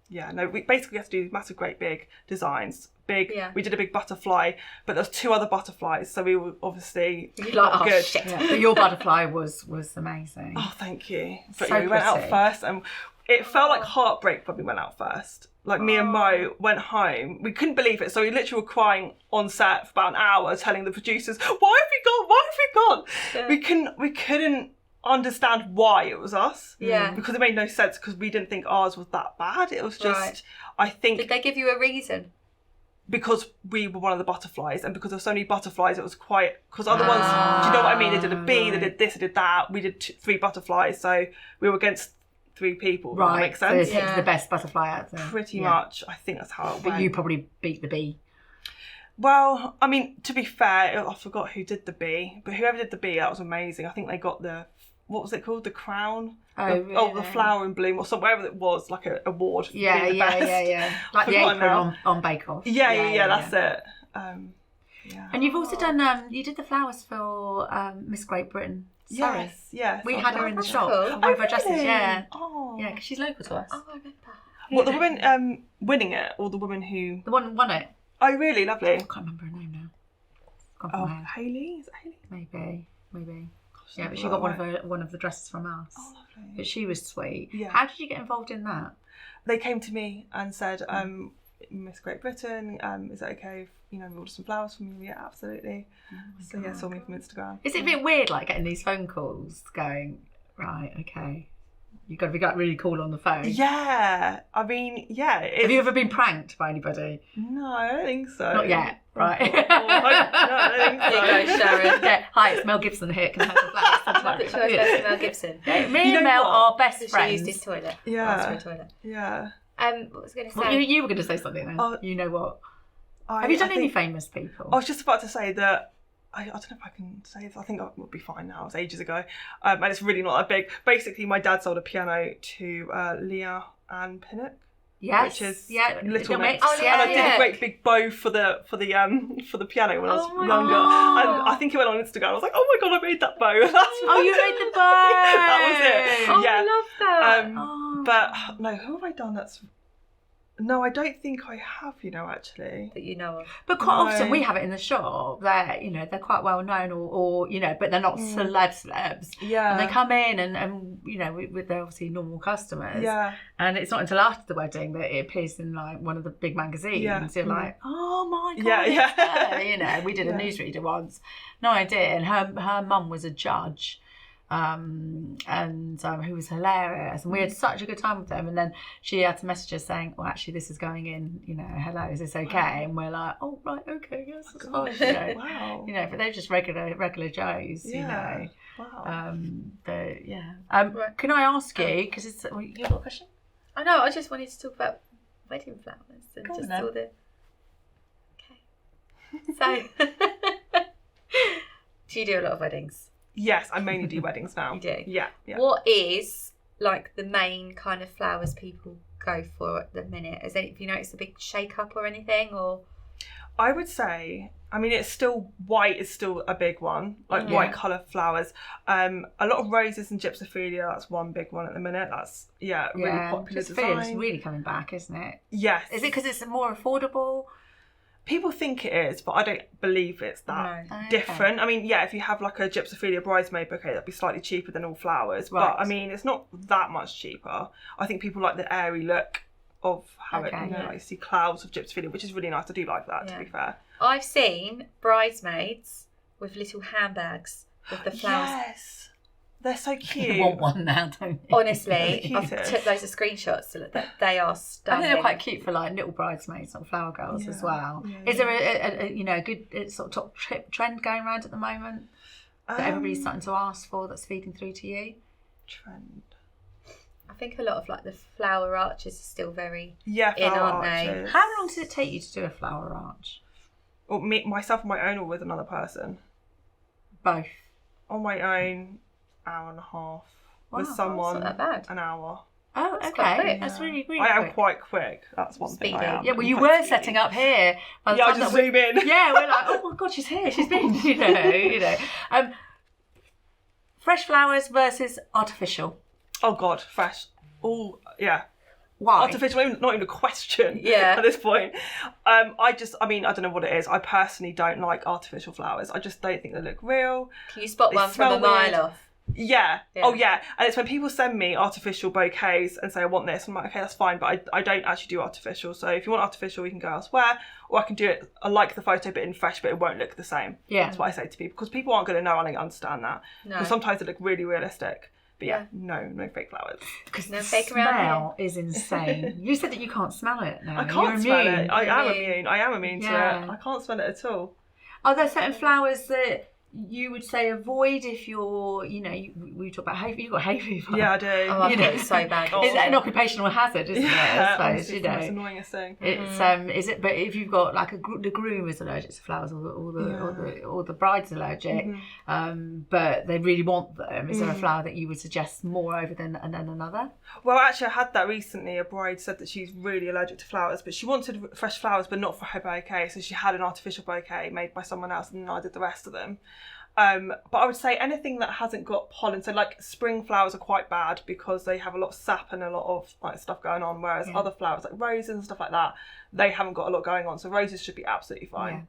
we basically had to do massive, great big designs. We did a big butterfly, but there was 2 other butterflies, so we were obviously not good. Shit. Yeah, but your butterfly was amazing. Oh, thank you. But so we went out first, and it felt like heartbreak when we went out first. Like me and Mo went home, we couldn't believe it, so we literally were crying on set for about an hour, telling the producers, "Why have we gone? We couldn't understand why it was us. Yeah. Because it made no sense because we didn't think ours was that bad. It was just, I think. Did they give you a reason? Because we were one of the butterflies, and because there were so many butterflies, it was quite. Because other ones, do you know what I mean? They did a bee, they did this, they did that. We did 3 butterflies, so we were against 3 people. Right, that makes sense. So they picked the best butterfly out there. Pretty much, I think that's how it went. But you probably beat the bee. Well, I mean, to be fair, I forgot who did the bee, but whoever did the bee, that was amazing. I think they got what was it called? The crown? Really? The flower in bloom or something, whatever it was, like an award. For Yeah. Like the apron on Bake Off. Yeah, that's it. Yeah. And you've also done, you did the flowers for Miss Great Britain. Sorry. Yes. We had her in the shop. Cool. One of her dresses, yeah. Oh. Yeah, because she's local to us. Oh, I remember. What, the woman winning it, or the woman who... The one who won it. Oh, really? Lovely. I can't remember her name now. Gone from my head. Hayley? Is it Hayley? Maybe. Yeah, but she got one of the dresses from us. Oh, lovely. But she was sweet. Yeah. How did you get involved in that? They came to me and said, Miss Great Britain, is it okay if, we order some flowers from you? Yeah, absolutely. Saw me from Instagram. Is it a bit weird, like, getting these phone calls going, right, okay, you've got to be really cool on the phone? Yeah. I mean, yeah. Have you ever been pranked by anybody? No, I don't think so. Not yet, right. No, I don't think so. There you go, Sharon. Yeah. Hi, it's Mel Gibson here. Can I have the flowers? I picture her to Mel Gibson. Me and Mel are best She friends. used his toilet. Yeah. Toilet. Yeah. What was I going to say? Well, you were going to say something then. You know what? Have you done any famous people? I was just about to say that, I don't know if I can say this, I think it would be fine now, it was ages ago, and it's really not that big. Basically, my dad sold a piano to Leah Ann Pinnock. Yes, which is Little Mix. Mix. And I did a great big bow for the piano when I was younger. And I think it went on Instagram. I was like, oh my god, I made that bow. You made the bow. That was it. I love that. But no, who have I done that's... No, I don't think I have, actually. That you know of. But quite often we have it in the shop. They're quite well known, or but they're not celebs. Yeah. And they come in and with their obviously normal customers. Yeah. And it's not until after the wedding that it appears in like one of the big magazines. Yeah. You're like, oh my god. Yeah. We did a newsreader once. No idea. And her mum was a judge. Who was hilarious, and we had such a good time with them. And then she had to message us saying, well, actually this is going in, hello, is this okay? Wow. And we're like, oh right, okay, yes, that's fine. Wow. But they're just regular Joes. Wow. But yeah, can I ask you, because it's you got a question? I know, I just wanted to talk about wedding flowers and Go just on, all the... Okay. So do you do a lot of weddings? Yes, I mainly do weddings now. You do? Yeah. What is like the main kind of flowers people go for at the minute? Have you noticed a big shake up or anything? Or I would say, it's still white is still a big one, like white colour flowers. A lot of roses and gypsophilia, that's one big one at the minute. That's really popular design. It's really coming back, isn't it? Yes. Is it because it's more affordable? People think it is, but I don't believe it's that different. If you have like a gypsophilia bridesmaid bouquet, that'd be slightly cheaper than all flowers. Right. But it's not that much cheaper. I think people like the airy look of how like you see clouds of gypsophilia, which is really nice. I do like that, to be fair. I've seen bridesmaids with little handbags with the flowers. Yes. They're so cute. You want one now, don't you? Honestly, I've took loads of screenshots to look at. They are stunning. I think they're quite cute for like little bridesmaids, little flower girls as well. Yeah. Is there a good sort of top trend going around at the moment that everybody's starting to ask for, that's feeding through to you? Trend. I think a lot of like the flower arches are still very in, flower aren't arches. they? How long does it take you to do a flower arch? Or myself on my own, or with another person? Both. On my own, hour and a half. With someone, that's not that bad. an hour. Oh, That's quite okay. quick. That's really, really I am quick. quite quick. That's one thing I am. Yeah, well, you I'm were quite setting speedy. up here. By the Yeah, I time just that zoom in. Yeah, we're like, oh my god, she's here. She's been, fresh flowers versus artificial. Oh god, fresh. Oh yeah. Why? Artificial, not even a question. Yeah. At this point, I don't know what it is. I personally don't like artificial flowers. I just don't think they look real. Can you spot They one from a smell mile weird. off? Yeah. Yeah. Oh yeah. And it's when people send me artificial bouquets and say I want this, I'm like, okay, that's fine, but I don't actually do artificial. So if you want artificial, we can go elsewhere, or I can do it. I like the photo bit in fresh, but it won't look the same. Yeah. That's what I say to people, because people aren't going to know and they understand that. No. Because sometimes they look really realistic. But no fake flowers. Because No the fake around smell is insane. You said that you can't smell it now. I can't smell it. I am immune. immune. I am immune to Yeah. it. I can't smell it at all. Are there certain flowers that you would say avoid if you're, we talk about hay. You've got hay fever. Yeah, I do. Oh, I've got it so bad. It's an occupational hazard, isn't it? I suppose, honestly, it's the most annoyingest thing. It's is it? But if you've got like the groom is allergic to flowers, or the bride's allergic, but they really want them, is there a flower that you would suggest more over than another? Well, actually, I had that recently. A bride said that she's really allergic to flowers, but she wanted fresh flowers, but not for her bouquet. So she had an artificial bouquet made by someone else, and then I did the rest of them. But I would say anything that hasn't got pollen, so like spring flowers are quite bad because they have a lot of sap and a lot of like stuff going on, whereas other flowers like roses and stuff like that, they haven't got a lot going on. So roses should be absolutely fine.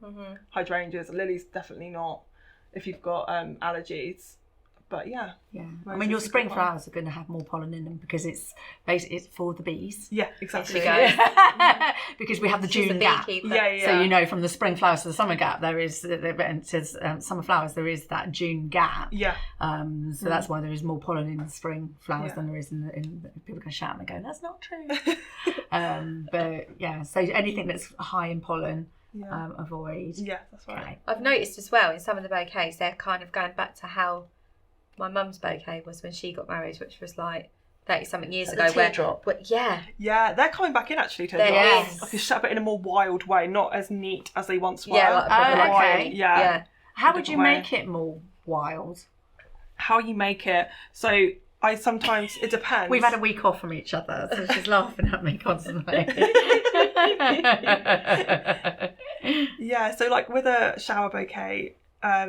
Hydrangeas, lilies definitely not if you've got allergies. But yeah. I mean, your spring flowers are going to have more pollen in them because it's basically for the bees. Yeah, exactly. Because we have the June gap. So from the spring flowers to the summer gap, there is summer flowers. There is that June gap. Yeah. So that's why there is more pollen in the spring flowers than there is in people can shout and go, that's not true. But yeah, so anything that's high in pollen. Avoid. Yeah, that's right. Okay. I've noticed as well in some of the bouquets, they're kind of going back to how my mum's bouquet was when she got married, which was like 30-something years ago. Yeah, they're coming back in actually to but in a more wild way, not as neat as they once were. How would you make it more wild? How you make it? So I sometimes, it depends. We've had a week off from each other, so she's laughing at me constantly. Yeah, so like with a shower bouquet,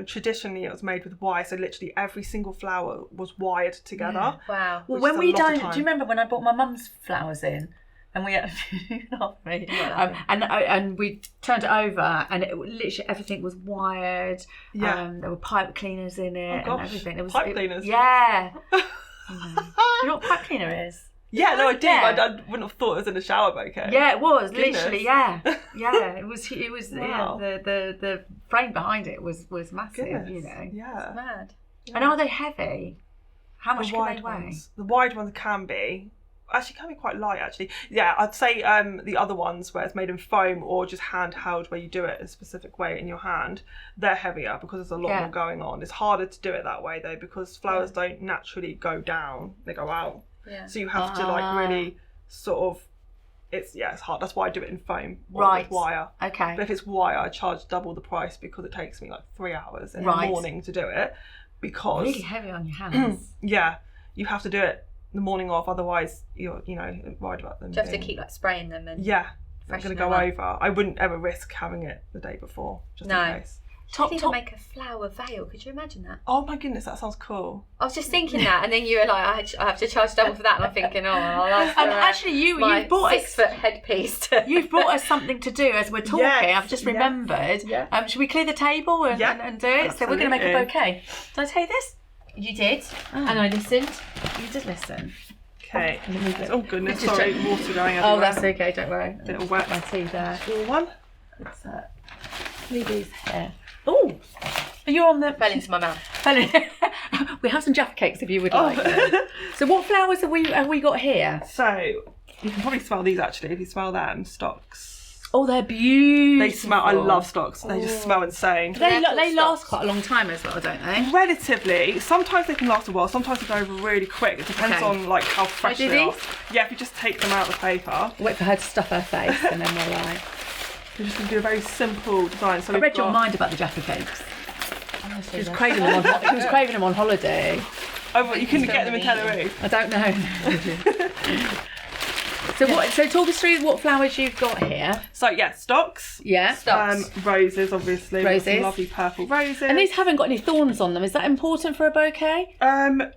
traditionally it was made with wire, so literally every single flower was wired together. Wow. Well, when we done, do you remember when I brought my mum's flowers in? And we and we turned it over, and it literally everything was wired. There were pipe cleaners in it and everything. It was pipe cleaners. Yeah. Do you know what pipe cleaner is? Yeah, no, I do. I wouldn't have thought it was in a shower bouquet. Yeah, it was literally. Yeah. It was. Wow. The frame behind it was massive. Yeah, it's mad. And are they heavy? How much can they weigh? The wide ones can be. Actually, can be quite light, actually. Yeah, I'd say the other ones where it's made in foam or just handheld where you do it a specific way in your hand, they're heavier because there's a lot more going on. It's harder to do it that way, though, because flowers don't naturally go down. They go out. Yeah. So you have to, like, really sort of... It's hard. That's why I do it in foam or with wire. Okay. But if it's wire, I charge double the price because it takes me, like, 3 hours in the morning to do it. Because... Really heavy on your hands. Yeah. You have to do it the morning off, otherwise you're worried about them. Do you have to keep like spraying them and they're going to go over. I wouldn't ever risk having it the day before, just in case. Top make a flower veil. Could you imagine that? Oh my goodness, that sounds cool. I was just thinking that, and then you were like, I have to charge double for that, and I'm thinking, actually, you've bought 6-foot headpiece. You've brought us something to do as we're talking. I've just remembered. Yeah. Should we clear the table and do it? Absolutely. So we're going to make a bouquet. Did I tell you this? You did, and I listened. You did listen. Okay. Oh goodness, sorry, water going everywhere. Oh, that's okay, don't worry. A bit of wet. My tea there. Small one. Let's leave these here. Oh, you're on the... Fell into my mouth. We have some Jaffa cakes if you would like them. So what flowers have we got here? So, you can probably smell these actually, if you smell them, stocks. Oh, they're beautiful. They smell, I love stocks. They just smell insane. They last quite a long time as well, don't they? Relatively. Sometimes they can last a while, sometimes they go over really quick. It depends on like how fresh they are. Yeah, if you just take them out of the paper. Wait for her to stuff her face and then we're like... We're just going to do a very simple design. So I read your mind about the Jaffa cakes. She was craving them on holiday. Oh, but you couldn't get them in Tenerife? I don't know. So talk us through what flowers you've got here. So stocks. Yeah. Stocks. Roses, obviously. Roses. Some lovely purple roses. And these haven't got any thorns on them. Is that important for a bouquet?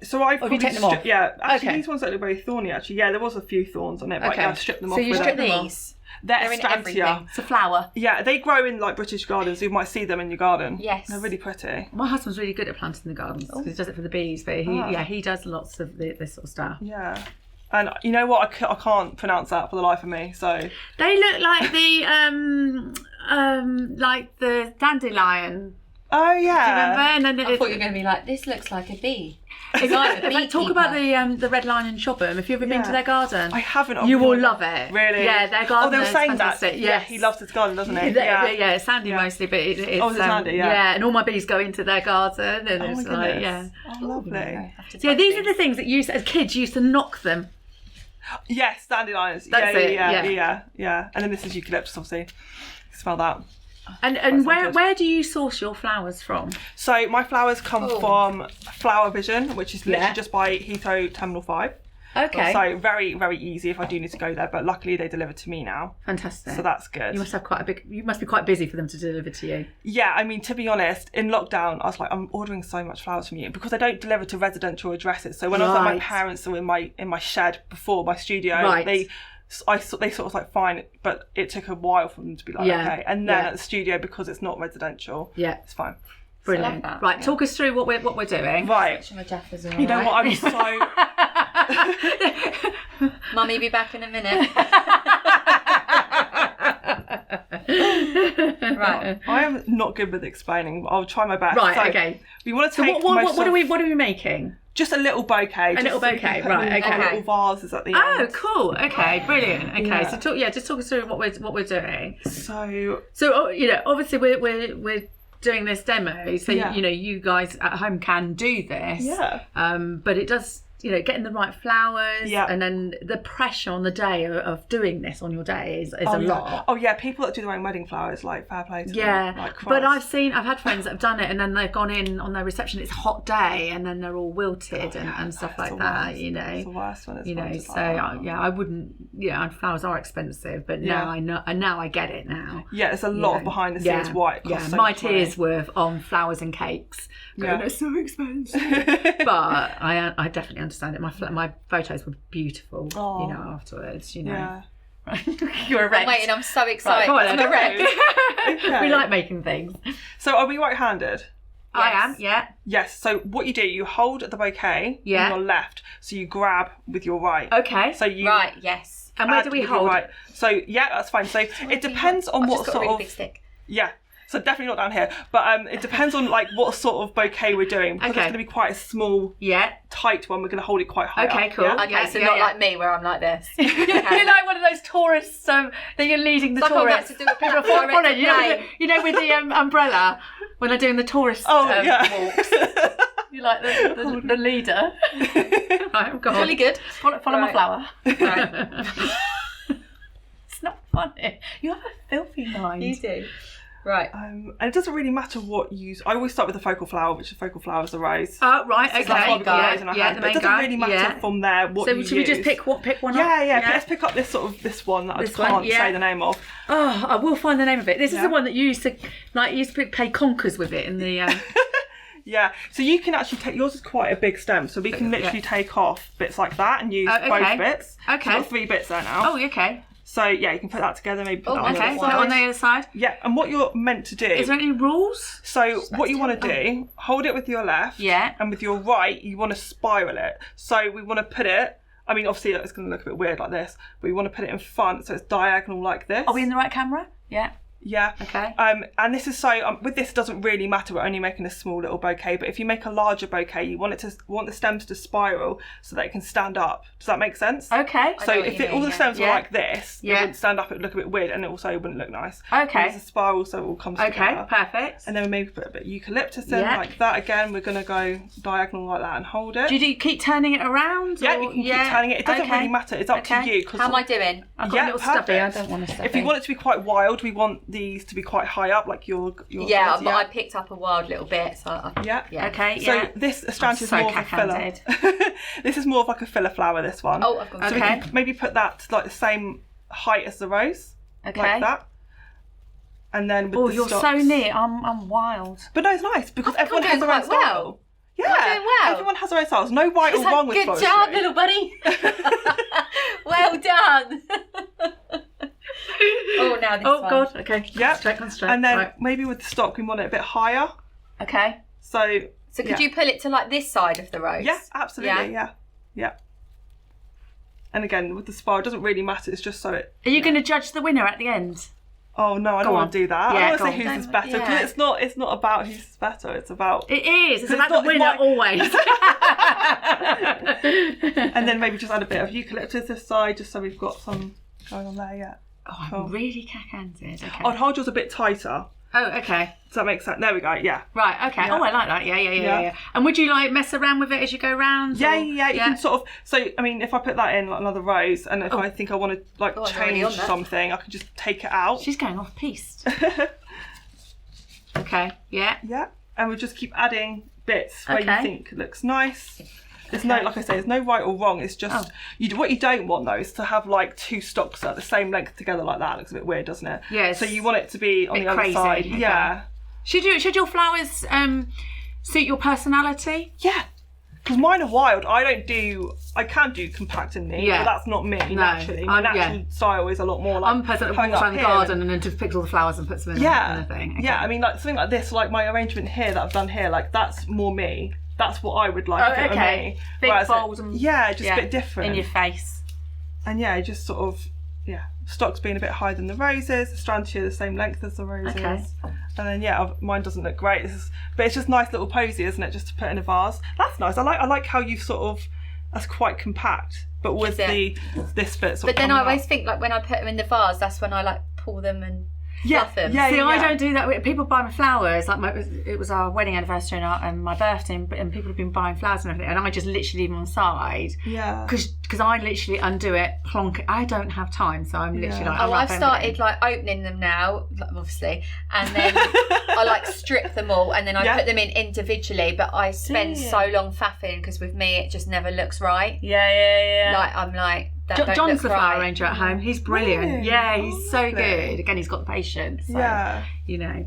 So I've probably taken them off. Yeah. Actually, these ones don't look very thorny. Actually, yeah, there was a few thorns on it, but I've stripped them off. So you stripped them off. They're in everything. It's a flower. Yeah, they grow in like British gardens. You might see them in your garden. Yes. They're really pretty. My husband's really good at planting the gardens because he does it for the bees, but he does lots of this sort of stuff. Yeah. And you know what? I can't pronounce that for the life of me. So they look like the dandelion. Oh yeah. Do you remember? And then I thought you were going to be like, this looks like a bee. Talk about the Red Lion in Shobham. Have you ever been to their garden? I haven't. You will love it. Really? Yeah, their garden. Oh, they were saying fantastic. that. Yes. Yeah, he loves his garden, doesn't he? Yeah, it's Sandy mostly, but it's is it Sandy? Yeah. and all my bees go into their garden, and it's my like, goodness. Oh, lovely. Yeah, these are the things that you, as kids, used to knock them. Yes, dandelions. That's it. Yeah. And then this is eucalyptus, obviously. You can smell that. And where do you source your flowers from? So my flowers come from Flower Vision, which is literally just by Heathrow Terminal 5. Okay. So very, very easy if I do need to go there, but luckily they deliver to me now. Fantastic. So that's good. You must have you must be quite busy for them to deliver to you. Yeah, I mean, to be honest, in lockdown, I was like, I'm ordering so much flowers from you because I don't deliver to residential addresses. So when I was at my parents' or in my shed before my studio, they sort of like, fine, but it took a while for them to be like, okay. And then at the studio, because it's not residential, it's fine. Brilliant. Right, talk us through what we're doing. Right. You know what, I'm so... Mummy, be back in a minute. Right. I am not good with explaining, but I'll try my best. Right, so okay. We want to take what are we making? Just a little bouquet. A little bouquet, right, okay. Little vases at the end. Oh, cool. Okay, brilliant. Okay, so just talk us through what we're doing. So obviously we're doing this demo, so you guys at home can do this. Yeah. But it does, getting the right flowers, and then the pressure on the day of doing this on your day is a lot. Oh yeah, people that do their own wedding flowers, like fair play to them, like but I've had friends that have done it, and then they've gone in on their reception. It's a hot day, and then they're all wilted and stuff like that. It's the worst one. I wouldn't. Yeah, flowers are expensive, but now I know. And now I get it now. Yeah, there's a lot of behind the scenes why it costs so my much tears were on flowers and cakes. They're so expensive. But I definitely understand it. My photos were beautiful. Afterwards. Yeah. You're a wreck. I'm waiting. I'm so excited. Right, I'm a wreck. Okay. We like making things. So are we right-handed? Yes. I am. Yeah. Yes. So what you do, you hold the bouquet on your left, so you grab with your right. Okay. So you right. Yes. And where do we hold? Right. So that's fine. So it depends on what sort of. Really big stick. Yeah. So definitely not down here, but it depends on like what sort of bouquet we're doing. Because it's going to be quite a small, tight one. We're going to hold it quite high. Okay, up, cool. Yeah? Okay, so not like me where I'm like this. You're like one of those tourists that you're leading the tourists. People are following with the umbrella when they're doing the tourist walks. You're like the leader. Right, go on. Really good. Follow my flower. Right. It's not funny. You have a filthy mind. You do. Right. And it doesn't really matter what you use. I always start with the focal flower, which the focal flower is the rose. Oh, right, okay. So that's why we've got rose in our hand. But it doesn't really matter from there what you use. So should we just pick one up? Yeah. Let's pick up this one that I can't say the name of. Oh, I will find the name of it. This is the one that you used to play conkers with it in the... Yeah, so you can actually take, yours is quite a big stem, so we can literally take off bits like that and use both bits. Okay. So we've got 3 bits there now. Oh, okay. So yeah, you can put that together, maybe put that on the other side. Put it on the other side. Yeah, and what you're meant to do... Is there any rules? So what you want to do, hold it with your left. Yeah. And with your right, you want to spiral it. So we want to put it... I mean, obviously it's going to look a bit weird like this, but we want to put it in front so it's diagonal like this. Are we in the right camera? Yeah. Yeah. Okay. And this is so with this it doesn't really matter. We're only making a small little bouquet, but if you make a larger bouquet, you want the stems to spiral so that it can stand up. Does that make sense? Okay. So if all the stems were like this, it would stand up. It would look a bit weird, and it also wouldn't look nice. Okay. There's a spiral, so it all comes together. Okay. Perfect. And then we maybe put a bit of eucalyptus in like that. Again, we're gonna go diagonal like that and hold it. Do you keep turning it around? Yeah, you can keep turning it. It doesn't really matter. It's up to you. How am I doing? I've got a little stubby. I don't want a stubby. If you want it to be quite wild, we want these to be quite high up, like your but I picked up a wild little bit, so okay. So this Astrantia is more of a filler. This is more of like a filler flower. This one. Oh, I've got so we can maybe put that to like the same height as the rose, like that. And then with the you're stocks. so neat. I'm wild. But no, it's nice because everyone has their own style. Well. Yeah, doing well. Everyone has their own styles. No right or wrong with floristry. Good job, little buddy. Well done. Oh, now this one. Oh, God. Okay. Yeah. Straight. And then maybe with the stock, we want it a bit higher. Okay. So could you pull it to like this side of the rose? Yeah, absolutely. Yeah. And again, with the spiral, it doesn't really matter. It's just so it... Are you going to judge the winner at the end? Oh no, I don't want to do that. Yeah, I don't want to say go on. whose is better, because it's not about who's is better. It's about It is. It's about the winner always. And then maybe just add a bit of eucalyptus this side, just so we've got some going on there. Yeah. Oh, I'm really cack-handed. Okay. I'd hold yours a bit tighter. Oh, okay. Does that make sense? There we go. Yeah. Right. Okay. Yeah. Oh, I like that. Yeah. And would you like mess around with it as you go round? Yeah. You can sort of. So I mean, if I put that in like another rose, and if I think I want to like change something, I can just take it out. She's going off piste. Okay. Yeah. Yeah. And we'll just keep adding bits where you think looks nice. There's no, like I say, there's no right or wrong. It's just what you don't want though is to have like two stalks at the same length together like that. It looks a bit weird, doesn't it? Yes. So you want it to be on the other crazy. side. Okay. Yeah. Should your flowers suit your personality? Yeah. Because mine are wild. I can do compact and neat, but that's not me naturally. My natural style is a lot more like I'm a person that walks around the garden and then just picks all the flowers and puts them in a thing. Okay. Yeah, I mean like something like this, like my arrangement here that I've done here, like that's more me. That's what I would like. Oh, okay. Me. Big, whereas bold, and just a bit different in your face. And just sort of stocks being a bit higher than the roses. The strands here the same length as the roses. Okay. And then mine doesn't look great. But it's just nice little posy, isn't it? Just to put in a vase. That's nice. I like how you sort of. That's quite compact, but with this bit. But then I always think like when I put them in the vase, that's when I like pull them and. Fluff them. See, I don't do that. People buy me flowers. Like it was our wedding anniversary and my birthday, and people have been buying flowers and everything, and I just literally leave them on the side. Yeah. Because I literally undo it, plonk it. I don't have time, so I'm literally like. I've started like opening them now, obviously, and then I like strip them all, and then I put them in individually. But I spend so long faffing because with me it just never looks right. Yeah. Like I'm like. John's the flower arranger at home. He's brilliant. Really? Yeah, he's so good. Again, he's got the patience. So, you know.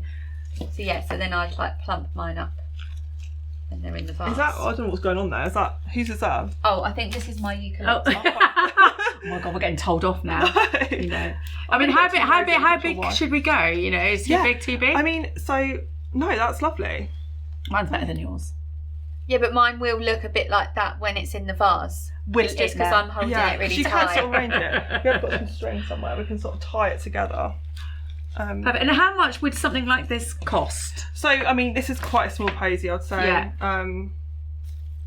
So then I'd like plump mine up, and they're in the vase. Is that? I don't know what's going on there. Whose is that? Oh, I think this is my eucalyptus. Oh my god, we're getting told off now. You know. I mean, how big should we go? You know, is too big, too big? I mean, no, that's lovely. Mine's better than yours. Yeah, but mine will look a bit like that when it's in the vase. It's just because I'm holding it really tight. You can sort of arrange it. We have got some string somewhere. We can sort of tie it together. Perfect. And how much would something like this cost? So, I mean, this is quite a small posy, I'd say. Yeah. I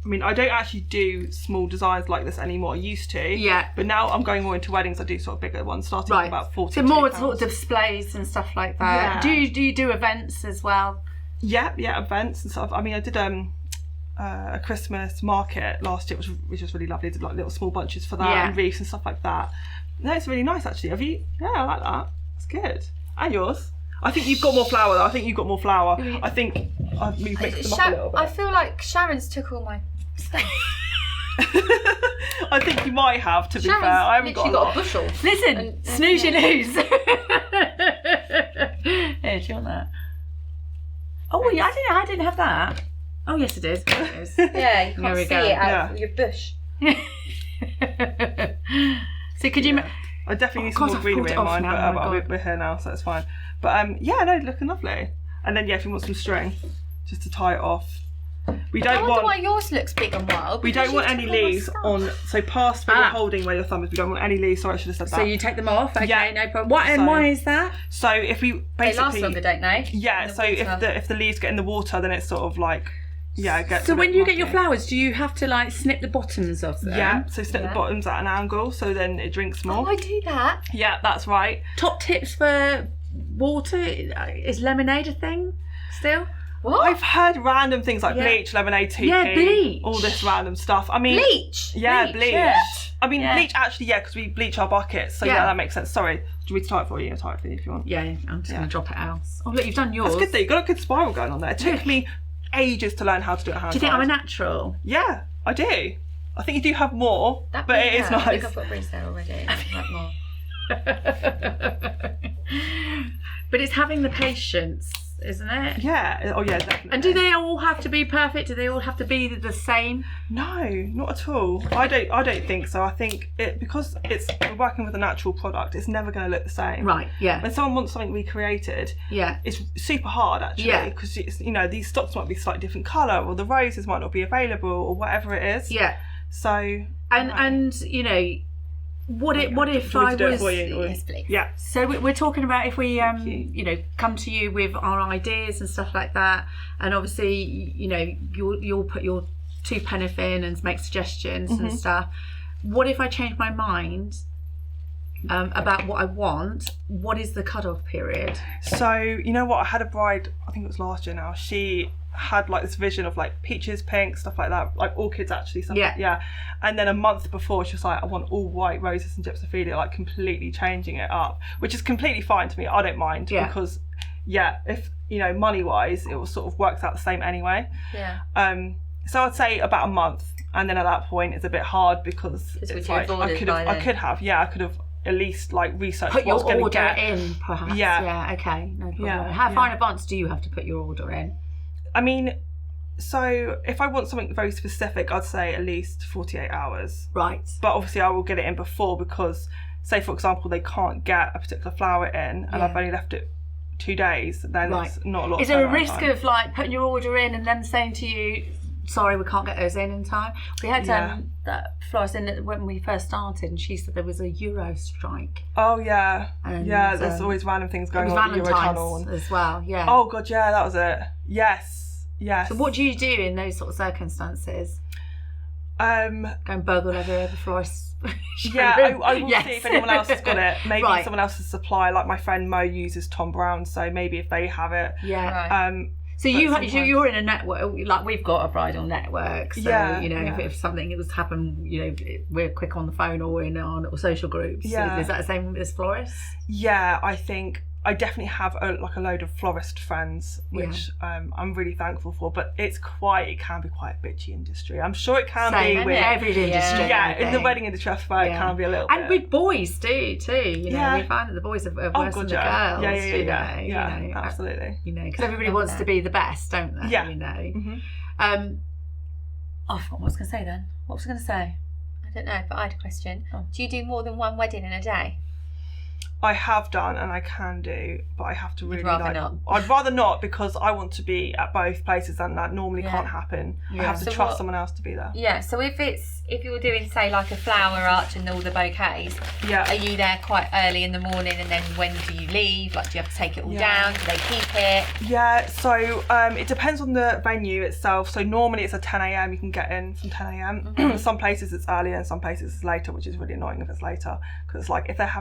mean, I don't actually do small designs like this anymore. I used to. Yeah. But now I'm going more into weddings. I do sort of bigger ones, starting at about 40. So more sort of displays and stuff like that. Yeah. Do you do events as well? Yeah, events and stuff. I mean, I did a Christmas market last year, which was really lovely. I did like little small bunches for that and wreaths and stuff like that. No, it's really nice actually. Have you? Yeah, I like that. It's good. And yours? I think you've got more flour though. I think you've got more flour. I think we've mixed them up a little bit. I feel like Sharon's took all my stuff. I think you might have, to be fair. I haven't got a bushel. Listen, snooze you lose. Here, do you want that? Oh, yeah, I didn't have that. Oh, yes, it is. Yeah, you can't see it out of your bush. So could you... I definitely need some more greenery in mine, but we're here now, so it's fine. But looking lovely. And then, if you want some string, just to tie it off. I wonder why yours looks big and wild. We don't want any leaves on, so past where you're holding where your thumb is, we don't want any leaves. Sorry, I should have said that. So you take them off, okay, no problem. Why is that? So if we basically... They last longer, don't they? Yeah, so if the leaves get in the water, then it's sort of like... Yeah, it gets so when you get your flowers, do you have to like snip the bottoms of them? Yeah, so snip the bottoms at an angle, so then it drinks more. Oh, I do that. Yeah, that's right. Top tips for water, is lemonade a thing still? What? I've heard random things like bleach, lemonade, 2p. Yeah, bleach. All this random stuff. I mean... Bleach? Yeah, bleach. Yeah. I mean, bleach actually, because we bleach our buckets. So that makes sense. Sorry. Do you want me to tie it for you? I'll tie it for you if you want. Yeah, I'm just going to drop it out. Oh, look, you've done yours. That's good though. You've got a good spiral going on there. It took me ages to learn how to do it hand. Do you think I'm a natural? Yeah, I do. I think you do have more, but it is nice. I think I've got breeze there already. Like more. But it's having the patience, isn't it? Yeah. Oh yeah, definitely. And do they all have to be perfect? Do they all have to be the same? No, not at all. I don't think so. I think because we're working with a natural product, it's never going to look the same. Right. Yeah. When someone wants something recreated, it's super hard actually, because these stocks might be slightly different colour, or the roses might not be available, or whatever it is. Yeah. So and What if Do we I do it was? for you, or- Yes, please. Yeah. So we're talking about if we, you. you know, come to you with our ideas and stuff like that, and obviously, you know, you'll put your 2 pence in and make suggestions and stuff. What if I change my mind about what I want? What is the cut-off period? So, you know what? I had a bride, I think it was last year now. She had like this vision of like peaches, pink, stuff like that, like orchids actually. Stuff yeah. And then a month before, she was like, I want all white roses and gypsophilia, like completely changing it up, which is completely fine to me. I don't mind because, if, you know, money-wise, it will sort of works out the same anyway. Yeah. So I'd say about a month. And then at that point, it's a bit hard because it's like, I could have at least like researched Put what I was your going to order get. in, perhaps. Yeah. Okay. No problem. Yeah. How far in advance do you have to put your order in? I mean, so if I want something very specific, I'd say at least 48 hours. Right. But obviously I will get it in before because, say for example, they can't get a particular flower in and I've only left it 2 days, then it's not a lot of Is there a turnaround risk time. of like putting your order in and them saying to you, sorry, we can't get those in time? We had that florist in when we first started, and she said there was a Euro strike. Oh yeah, And, there's always random things going on at the Eurotunnel. As well, yeah. Oh god, yeah, that was it. Yes. So what do you do in those sort of circumstances? Go and burgle over the florist. I will see if anyone else has got it. Maybe Right. someone else's supply, like my friend Mo uses Tom Brown, so maybe if they have it. Yeah. Right. So you're in a network, like we've got a bridal network. So you know, yeah. if something was to happen, you know, we're quick on the phone or in our little social groups. Yeah. Is that the same as florists? Yeah, I think I definitely have a load of florist friends, which I'm really thankful for. But it can be quite a bitchy industry. I'm sure it can be with every industry. Yeah, in the wedding industry, I suppose it can be a little bit. And with boys too. You know, we find that the boys are worse than the girls. Yeah, absolutely. You know, because everybody wants to be the best, don't they? Yeah. You know. Mm-hmm. I forgot what I was going to say then. What was I going to say? I don't know, but I had a question. Do you do more than one wedding in a day? I have done and I can do, but I have to really not. I'd rather not because I want to be at both places and that normally can't happen. I have to trust someone else to be there. Yeah, so if you're doing, say, like a flower arch and all the bouquets, are you there quite early in the morning, and then when do you leave? Like, do you have to take it all down? Do they keep it? Yeah, so it depends on the venue itself. So normally it's a 10 a.m. you can get in from 10 a.m. Mm-hmm. Some places it's earlier and some places it's later, which is really annoying if it's later, because it's like if they're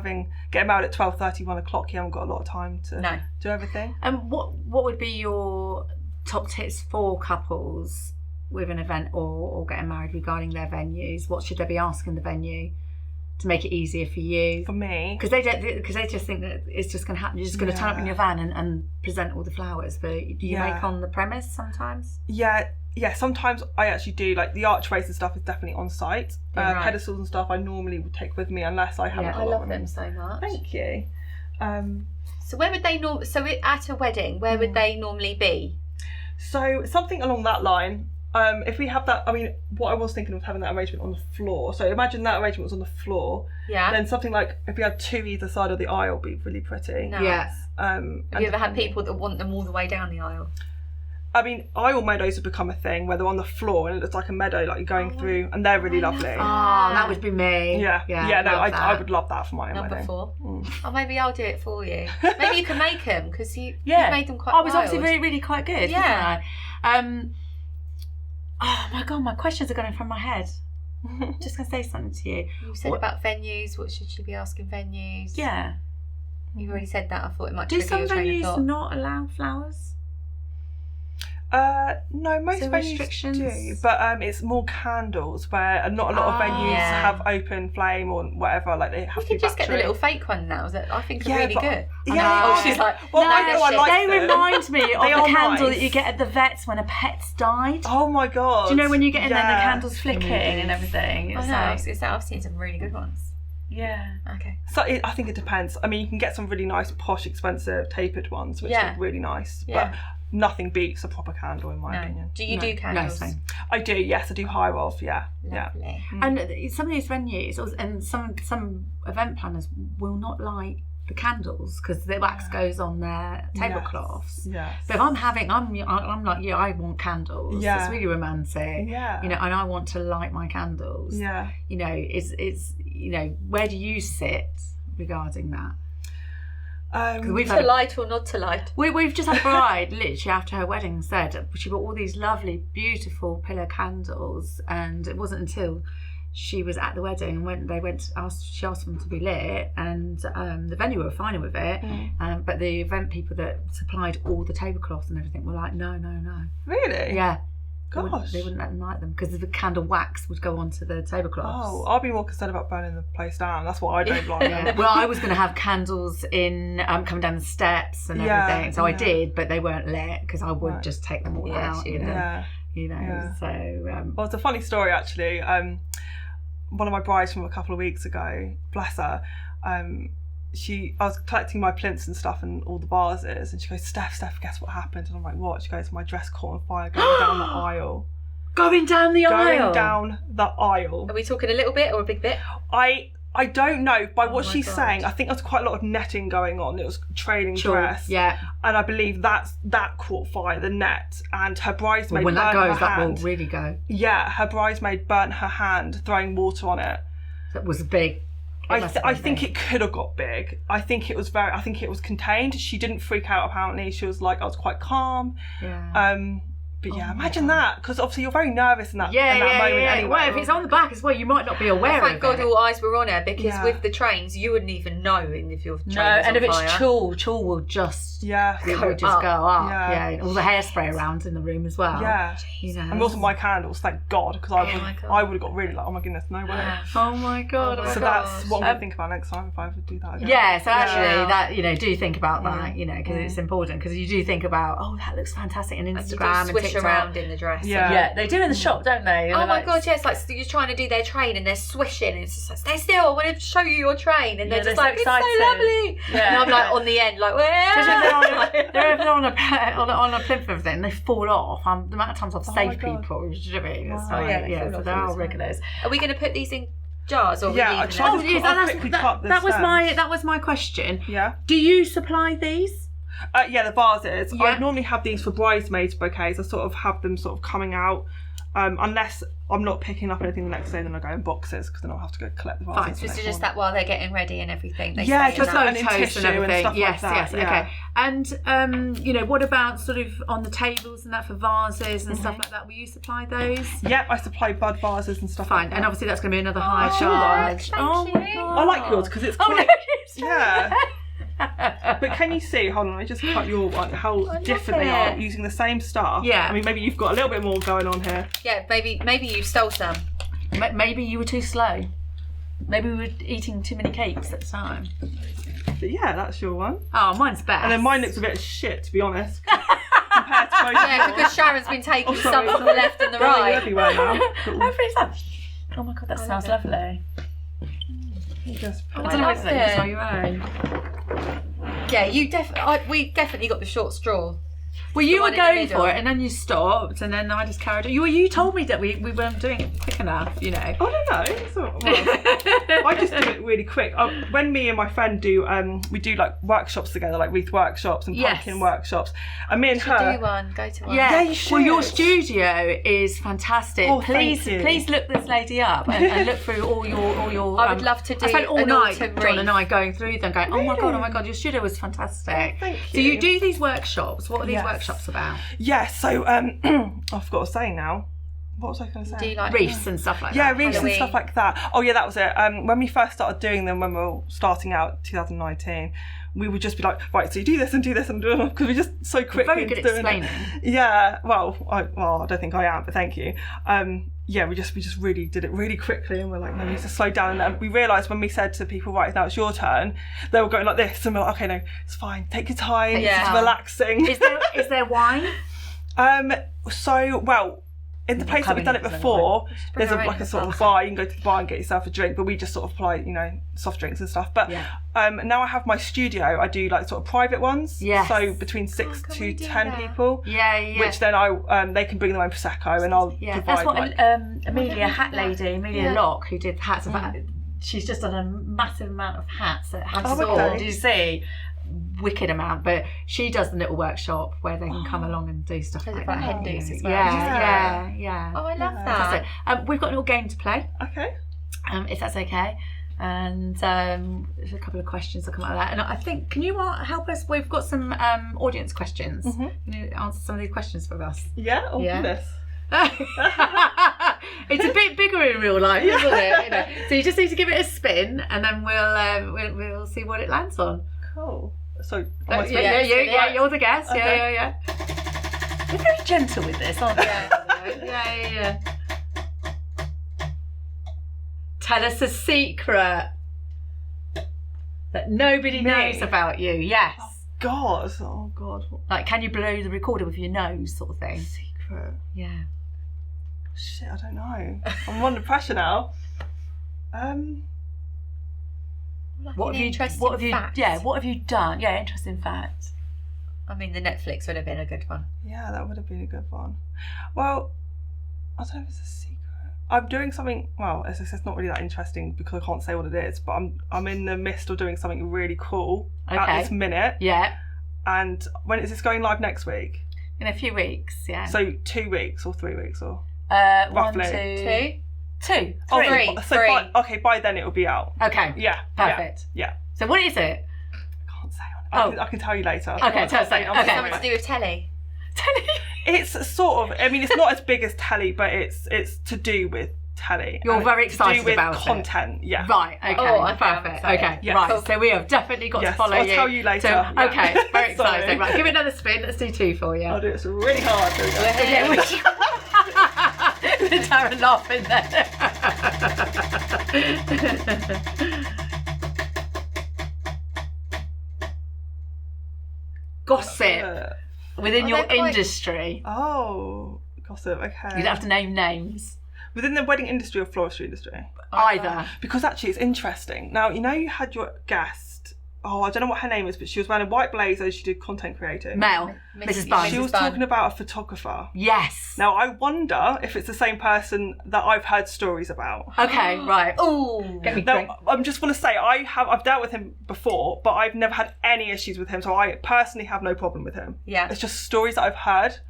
getting married at 12:30, 1 o'clock, you haven't got a lot of time to do everything. And what would be your top tips for couples with an event or getting married regarding their venues? What should they be asking the venue to make it easier for you? For me, because they just think that it's just going to happen. You're just going to turn up in your van and present all the flowers. But do you make on the premise sometimes? Yeah, sometimes I actually do. Like the archways and stuff is definitely on site. Pedestals and stuff I normally would take with me unless I haven't got I love them them so much. Thank you. So where would they at a wedding, where would they normally be? So something along that line. If we have that, I mean, what I was thinking of having that arrangement on the floor. So imagine that arrangement was on the floor. Yeah. Then something like if we had 2 either side of the aisle, would be really pretty. Nice. Yeah. Have you ever had people that want them all the way down the aisle? I mean, aisle meadows have become a thing where they're on the floor and it looks like a meadow, like you're going through, and they're really lovely. Oh, that would be me. I would love that for my own Number wedding. 4. Oh, maybe I'll do it for you. Maybe you can make them because you made them quite. I was wild. obviously really, really quite good. Yeah. Wasn't I? Oh my god, my questions are going from my head. I'm just going to say something to you. You said about venues. What should she be asking venues? Yeah. You've already said that. I thought it might. Do some your train of thought. venues not allow flowers? No, most So venues restrictions? do, but it's more candles where not a lot of venues have open flame or whatever. Like they have You to be could just get the battery. little fake one now. That I think are really but- good. Yeah. She's like, Well, no, I know I like They them. remind me of They the are candle nice. that you get at the vets when a pet's died. Oh my god! Do you know when you get in there and the Yeah. candles flicking and everything? I It's know. like, I've seen some really good ones. yeah. Okay. So I think it depends. I mean, you can get some really nice, posh, expensive tapered ones, which are really nice. Yeah. But nothing beats a proper candle, in my opinion. Do you do candles? No, same. I do. Yes, I do high of. Yeah. Lovely. And some of these venues and some event planners will not light the candles because the wax goes on their tablecloths. Yes. But if I'm like, I want candles. Yeah. It's really romantic. Yeah. You know, and I want to light my candles. Yeah. You know, it's where do you sit regarding that? We've to light or not to light. We've just had a bride literally after her wedding said she bought all these lovely, beautiful pillar candles, and it wasn't until she was at the wedding when she asked them to be lit, and the venue were fine with it, but the event people that supplied all the tablecloths and everything were like, no. Really? Yeah. Gosh. They wouldn't let them light them because the candle wax would go onto the tablecloths. Oh, I'd be more concerned about burning the place down. That's what I don't like. Yeah. Well, I was going to have candles in coming down the steps and everything, so I did, but they weren't lit because I would just take them all out. So. Well, it's a funny story actually. One of my brides from a couple of weeks ago, bless her. I was collecting my plinths and stuff and all the vases, and she goes, Steph, guess what happened? And I'm like, what? She goes, my dress caught on fire going down the aisle. Going down the aisle? Going down the aisle. Are we talking a little bit or a big bit? I don't know. By what she's saying, I think there was quite a lot of netting going on. It was trailing dress. Yeah. And I believe that caught fire, the net. And her bridesmaid when that burnt goes, her that hand. will really go. Yeah, her bridesmaid burnt her hand throwing water on it. That was big. I think it could have got big. I think it was contained. She didn't freak out apparently. She was like, I was quite calm. Yeah. But yeah, imagine that, because obviously you're very nervous in that moment anyway. Well, if it's on the back as well, you might not be aware of it. Thank God all eyes were on her, because with the trains, you wouldn't even know if your train was and on if fire. it's tulle will just it will just go up. Yeah, all the hairspray around in the room as well. Yeah, and also my candles, thank God, because I would have got really like, oh my goodness, no way. Oh my God. So that's what I'm going to think about next time if I ever do that again. Yeah, so actually that do think about that, because it's important, because you do think about, oh, that looks fantastic on Instagram and TikTok. Around in the dress. Yeah, they do in the shop, don't they? Oh my God, yes, like you're trying to do their train and they're swishing, and it's just like, stay still, I want to show you your train, and they're just like, it's so lovely. Yeah. And I'm like on the end, like, they're on a plinth of them, they fall off. The amount of times I've saved people, do you know what I mean? So they are regulars. Are we going to put these in jars, or I tried that was my question. Yeah. Do you supply these? The vases. Yeah. I normally have these for bridesmaids bouquets. I sort of have them sort of coming out, unless I'm not picking up anything the next day, then I go in boxes, because then I'll have to go collect the vases. Fine, so just that while they're getting ready and everything. Just like in tissue and everything. Stuff yes, like that. Okay. And what about sort of on the tables and that for vases and stuff like that? Will you supply those? Yep, I supply bud vases and stuff. Fine, like that. And obviously that's going to be another high charge. Oh my God. I like yours because it's quite. Yeah. But can you see, hold on, I just cut your one, how different they are using the same stuff. Yeah. I mean, maybe you've got a little bit more going on here. Yeah, maybe you stole some. Maybe you were too slow. Maybe we were eating too many cakes at the time. But yeah, that's your one. Oh, mine's best. And then mine looks a bit shit, to be honest. Compared to both Yeah, because Sharon's been taking some from the left and the right. Everywhere now. Oh my God, that smells lovely. I don't know what to say. It's your own. Yeah, we definitely got the short straw. Well, you were going for it, and then you stopped, and then I just carried on. You told me that we weren't doing it quick enough, Oh, no. I just do it really quick. When me and my friend do, we do like workshops together, like wreath workshops and pumpkin workshops. And me and her. Do one, go to one. Yeah, you should. Well, your studio is fantastic. Oh, please look this lady up and look through all your. I would love to do. I spent all night, John wreath. and I, going through them, going, oh my god, your studio was fantastic. Oh, thank you. So you do these workshops. What are these workshops about? Yeah, so I forgot to say now. What was I going to say? Do you like wreaths and stuff like that? Yeah, wreaths and stuff like that. Oh yeah, that was it. When we first started doing them, when we were starting out 2019, we would just be like, right, so you do this and do this and do it, because we're just so quick. Very good at explaining. Yeah, well, I don't think I am, but thank you. Yeah, we just really did it really quickly, and we're like, no, we need to slow down. And we realised when we said to people, right, now it's your turn, they were going like this, and we're like, okay, no, it's fine, take your time, it's relaxing. Is there wine? In the place that we've done it before, there's like a sort of bar. You can go to the bar and get yourself a drink, but we just sort of apply, soft drinks and stuff. But now I have my studio. I do like sort of private ones. Yes. So between 6 to 10 people. Yeah. Which then they can bring their own prosecco, and I'll provide. That's what Amelia Locke, who did the hats about. She's just done a massive amount of hats at Hampstead. Did you see? Wicked amount, but she does the little workshop where they can come along and do stuff like that. Hindus as well. Yeah. Oh, I love that. We've got a little game to play. Okay. If that's okay. And there's a couple of questions that come out of that. And I think, can you help us? We've got some audience questions. Can you answer some of these questions for us? Yeah, goodness. It's a bit bigger in real life, isn't it? You know? So you just need to give it a spin, and then we'll see what it lands on. Cool. So you're the guest. Okay. Yeah. You're very gentle with this, aren't you? Yeah. Tell us a secret that nobody knows about you. Yes. Oh God. Like, can you blow the recorder with your nose, sort of thing? Secret. Yeah. Shit, I don't know. I'm under pressure now. What have you done? Yeah, interesting fact. I mean, the Netflix would have been a good one. Yeah, that would have been a good one. Well, I don't know if it's a secret. I'm doing something. Well, it's not really that interesting because I can't say what it is. But I'm in the midst of doing something really cool at this minute. Yeah. And when is this going live next week? In a few weeks. Yeah. So 2 weeks or 3 weeks or roughly 1, 2, 2, 3. So by then it will be out. Okay. Yeah. Perfect. Yeah. So what is it? I can't say. I can tell you later. Okay. Tell us later. Okay. Something to do with telly. It's sort of. I mean, it's not as big as telly, but it's to do with telly. You're very excited about content. Yeah. Right. Okay. Perfect. Okay. Yeah. Right. Cool. So we have definitely got to follow I'll you. tell you later. So, yeah. Okay. Very excited. Sorry. Right. Give it another spin. Let's do 2 for you. I'll do it really hard. Okay. With Darren laughing there. Gossip within your industry. Oh, gossip. Okay. You don't have to name names. Within the wedding industry or floristry industry? Either. Because actually it's interesting. Now, you know you had your guest, I don't know what her name is, but she was wearing a white blazer, she did content creating. Mel. Mrs. Bunn. She was talking about a photographer. Yes. Now, I wonder if it's the same person that I've heard stories about. Okay, right. Ooh. Get me Now, I'm just want to say, I've dealt with him before, but I've never had any issues with him, so I personally have no problem with him. Yeah. It's just stories that I've heard.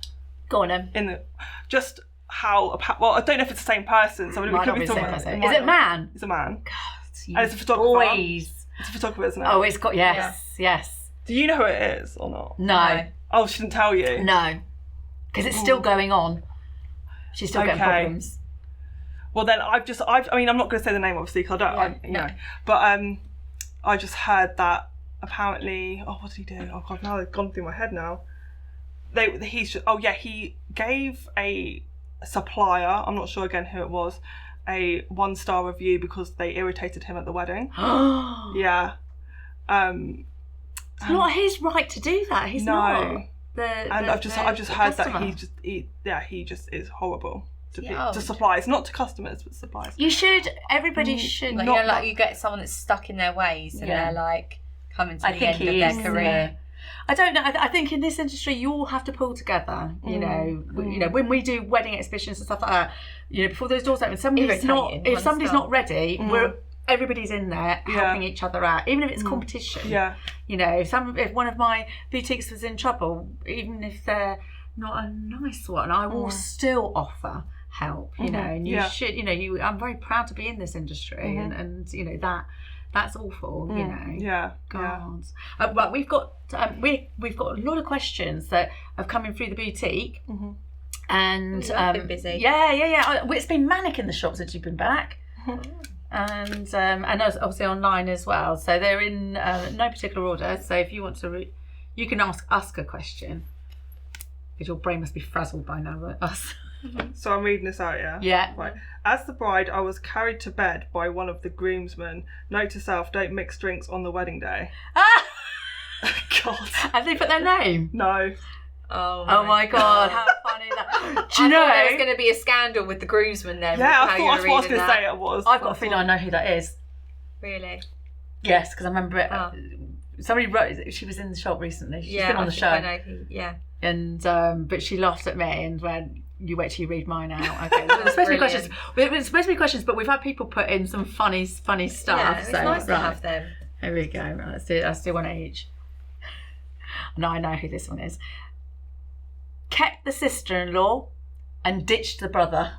Go on then. Just how, well, I don't know if it's the same person, so it Might could not be be the same someone. person. Is it a man? It's a man. God, And it's a photographer. Boys. It's a photographer, isn't it? Oh, it's got, yes. Do you know who it is or not? No. Oh, she didn't tell you? No. Because it's still going on. She's still getting problems. Well, then I mean, I'm not going to say the name obviously because I don't, know. But I just heard that apparently, what did he do? Oh God, now they've gone through my head now. He gave a supplier, I'm not sure again who it was, a 1-star review because they irritated him at the wedding. Yeah. It's not his right to do that. He's not. I've just heard that he just is horrible to suppliers, not to customers but suppliers. Everybody should like you get someone that's stuck in their ways and they're like coming to the end of their career. I don't know. I think in this industry, you all have to pull together. You know, when we do wedding exhibitions and stuff like that, before those doors open, if somebody's not ready, everybody's in there helping each other out, even if it's competition. Yeah. If one of my boutiques was in trouble, even if they're not a nice one, I will still offer help. And you should. I'm very proud to be in this industry, and that's awful. Yeah. God. But we've got we've got a lot of questions that have come in through the boutique. And I've been busy. Yeah. It's been manic in the shop since you've been back. And obviously online as well. So they're in no particular order. So if you want to, you can ask a question. Because your brain must be frazzled by now, right? Us. So I'm reading this out, yeah? Yeah. Right. As the bride, I was carried to bed by one of the groomsmen. Note to self, don't mix drinks on the wedding day. Ah! God. Have they put their name? No. Oh my God, how funny that. Do you know there was going to be a scandal with the groomsmen then? Yeah, I thought that's what I was going to say it was. I've got a feeling I know who that is. Really? Yes, because I remember it. Somebody wrote, she was in the shop recently. She's been on the show. I know who, yeah. And, but she laughed at me and went, you wait till you read mine out. Okay. There's supposed to be questions. It's supposed to be questions, but we've had people put in some funny stuff. Yeah, it's nice to have them. Here we go. Right, let's do one each. No, I know who this one is. Kept the sister-in-law and ditched the brother.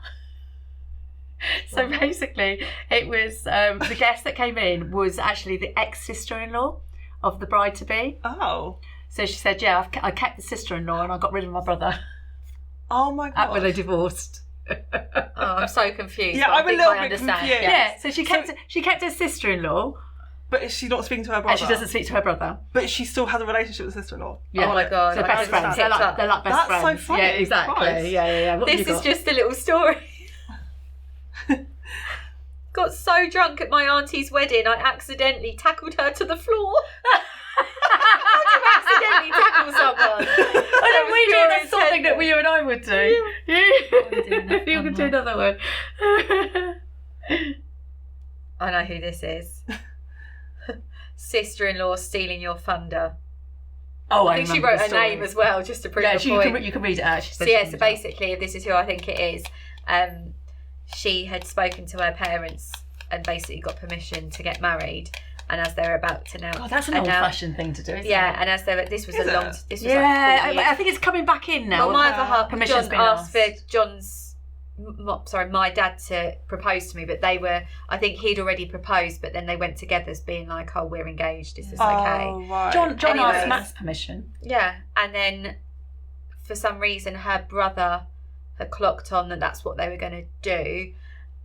So basically, it was the guest that came in was actually the ex-sister-in-law of the bride-to-be. Oh. So she said, yeah, I kept the sister-in-law and I got rid of my brother Oh my god. when they divorced. Oh, I'm so confused. Yeah, but I I'm a think little I bit understand. confused. Yeah, so she kept her sister-in-law But is she not speaking to her brother? and she doesn't speak to her brother. But she still has a relationship with her sister-in-law. Yeah. Oh my god. So I best don't friends. understand. They're like best That's friends. so funny. Yeah, exactly. Christ. Yeah. What have This you is got? just a little story. Got so drunk at my auntie's wedding, I accidentally tackled her to the floor. How do you accidentally tackle someone? I don't we do that's something that you and I would do. You can do another one. I know who this is. Sister-in-law stealing your thunder. Oh, I think she wrote her name as well, just to prove Yeah, the point. you can read it out. So yeah, so basically, this is who I think it is. She had spoken to her parents and basically got permission to get married. And as they're about to now, God, that's an old-fashioned thing to do, isn't it? yeah. And as they were, this was Is a long, it? this was Yeah, like 40 I think it's coming back in now. Well, my other half, permission's John been asked for asked. my dad to propose to me, but they were, I think he'd already proposed, but then they went together as being like, oh, we're engaged, is this okay? Oh, right. John asked Anyways. Matt's permission. Yeah, and then for some reason her brother had clocked on that that's what they were going to do,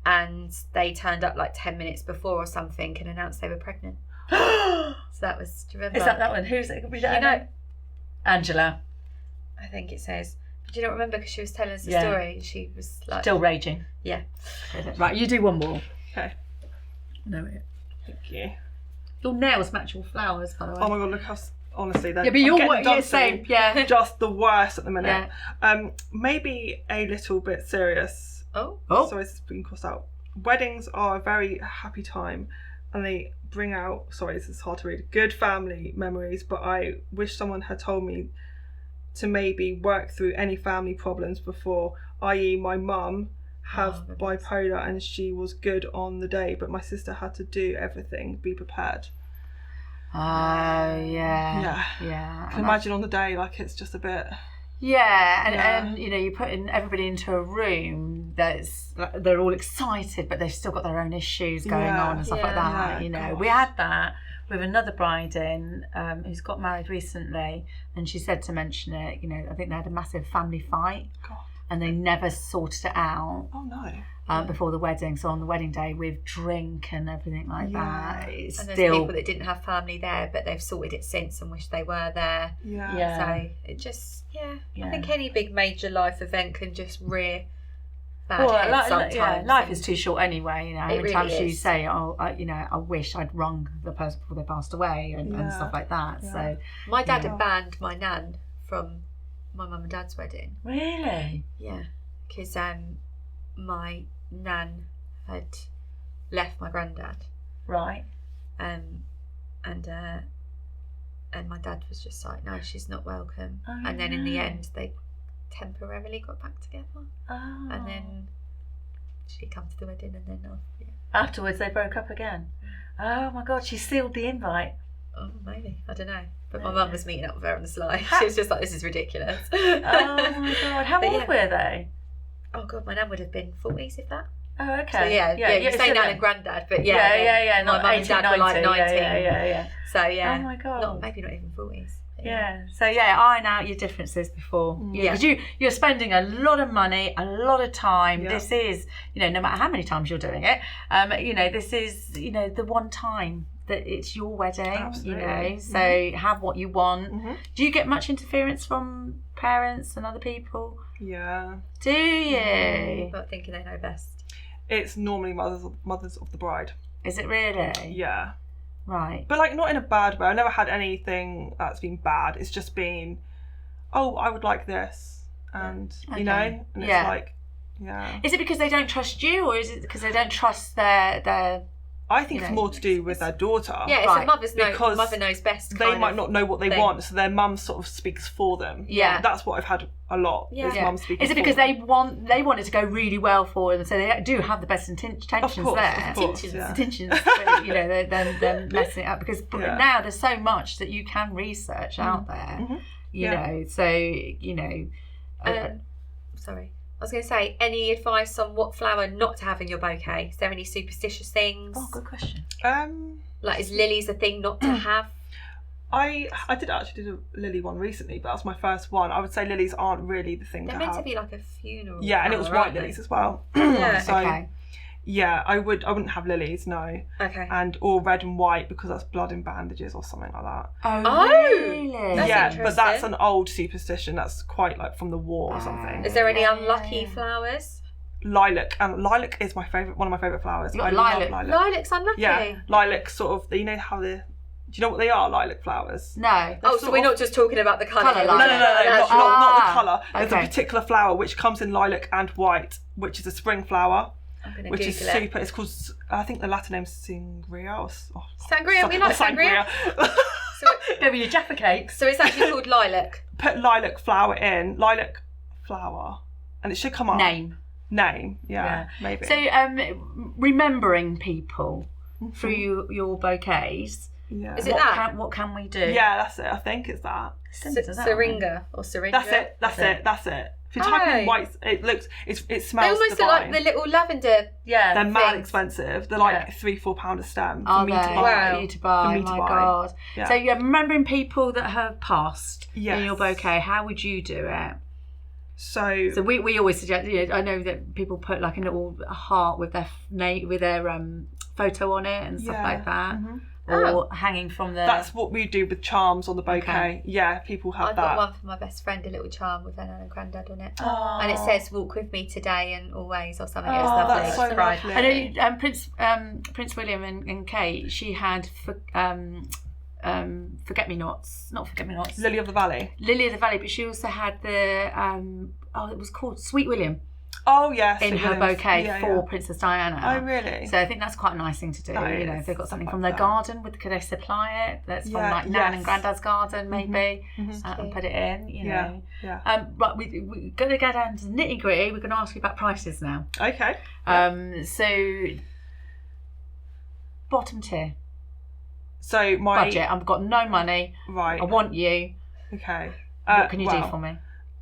and they turned up like 10 minutes before or something and announced they were pregnant. So that was, do you remember? Is that one? Who's it? You know, Angela. I think it says. But do you not remember because she was telling us the Yeah. story? She was like, Still raging. yeah. Right, you do one more. Okay. No, Thank you. your nails match your flowers, by the way. Oh my god, look how honestly they're Yeah, but you're done same. Yeah. just the worst at the minute. Yeah. Maybe a little bit serious. Oh. Sorry, this is being crossed out. Weddings are a very happy time and they bring out, sorry, this is hard to read, good family memories, but I wish someone had told me to maybe work through any family problems before, i.e. my mum have bipolar and she was good on the day, but my sister had to do everything, be prepared. Oh, yeah. I can imagine on the day, like it's just a bit... Yeah, and you know, you're putting everybody into a room that's they're all excited, but they've still got their own issues going on and stuff like that. Yeah, you know, gosh. we had that with another bride in who's got married recently, and she said to mention it. You know, I think they had a massive family fight, and they never sorted it out. Oh no. Before the wedding, so on the wedding day with drink and everything like that, it's And there's still people that didn't have family there, but they've sorted it since and wish they were there. Yeah. So it just, I think any big major life event can just rear bad heads sometimes. life is too short anyway. You know, how many really times you is. say, "Oh, I wish I'd rung the person before they passed away," and stuff like that. Yeah. So My dad had banned my nan from my mum and dad's wedding. really, Yeah, because my nan had left my granddad, right? and my dad was just like, no, she's not welcome. Oh, and then in the end, they temporarily got back together, Oh. and then she come to the wedding, and then Afterwards, they broke up again. Oh my God, she sealed the invite. oh, maybe, I don't know. But my mum was meeting up with her on the slide. She was just like, this is ridiculous. Oh my God, how But old were they? Oh God, my nan would have been 40s if that. Oh, okay. So you say nan and granddad, but yeah. my Not mum and dad were like 18, 19. Yeah. So yeah, Oh my God. maybe not even 40s. But Yeah. So iron out your differences before. Yeah. Because you're spending a lot of money, a lot of time. Yeah. This is, no matter how many times you're doing it, this is, the one time that it's your wedding. Absolutely. So have what you want. Mm-hmm. Do you get much interference from parents and other people? Yeah. Do you? But thinking they know best. It's normally mothers of the bride. Is it really? Yeah. Right. But like not in a bad way. I never had anything that's been bad. It's just been, oh, I would like this. And Okay. and it's Yeah. like, yeah. Is it because they don't trust you, or is it because they don't trust their I think it's more to do with their daughter. Yeah, it's Right. a mother knows best. They kind might of not know what they thing. want, so their mum sort of speaks for them. Yeah. That's what I've had a lot. Yeah. Is mum speaking Is it for because them. they want it to go really well for them, so they do have the best intentions Of course, there. of course, yeah. Intentions, but, they're messing it up because Yeah. now there's so much that you can research out there. Mhm. You Yeah. know, so Sorry. I was going to say, any advice on what flower not to have in your bouquet? Is there any superstitious things? Oh, good question. Like, is lilies a thing not to have? I did actually do a lily one recently, but that was my first one. I would say lilies aren't really the thing They're to meant have. to be like a funeral. Yeah, and it was flower, white aren't they? lilies as well. Yeah. So, Okay. yeah, I wouldn't have lilies, no. Okay. And or red and white because that's blood in bandages or something like that. Oh, really? That's yeah, but that's interesting. an old superstition. That's quite like from the war or something. Is there any Yeah, unlucky yeah. flowers? Lilac, and lilac is one of my favourite flowers. You got I lilac. love lilac. Lilac's unlucky. Yeah, lilac sort of. You know how the. Do you know what they are? Lilac flowers. No. Oh, so we're not just talking about the colour. Colour No, lilac. not the colour. There's okay. a particular flower which comes in lilac and white, which is a spring flower, I'm going to which Google is it. super. It's called, I think the Latin name's Sangria. Sangria, we like sangria. Bit of your Jaffa cakes. So it's actually called lilac. Put lilac flower in, lilac flower, and it should come up. Name, yeah. Maybe. So, remembering people through your bouquets. Yeah. Is it that? What can we do? Yeah, that's it. I think it's that. Syringa or syringa. That's it. If you type in white, it They smells almost look divine. like the little lavender. Yeah. They're mad things. expensive. They're like £3-4 a stem Are for me they? to buy. Wow. For you to buy. For me to my buy. God. Yeah. So, yeah, remembering people that have passed in Yes. your bouquet, how would you do it? So we always suggest. You know, I know that people put like a little heart with their photo on it and stuff like that, or hanging from the. that's what we do with charms on the bouquet. Okay. Yeah, people have I've that. got one for my best friend, a little charm with her nan and granddad on it. Oh. And it says, "Walk with me today and always," or something. Oh, It's lovely. that's so It's cried. lovely. I know Prince William and Kate. She had forget-me-nots, not forget-me-nots. Lily of the Valley. Lily of the Valley, but she also had the it was called Sweet William Oh yes, in her bouquet for Princess Diana. Oh really? So I think that's quite a nice thing to do. That You know, is. if they've got something Stuff from like their that. garden, could they supply it? That's from Yeah, like Nan and yes. Granddad's garden, maybe, and put it in. You know. Yeah. Right, we're going to go down to the nitty gritty. We're going to ask you about prices now. Okay. So bottom tier So my budget. I've got no money. Right. I want you. Okay. What can you do for me?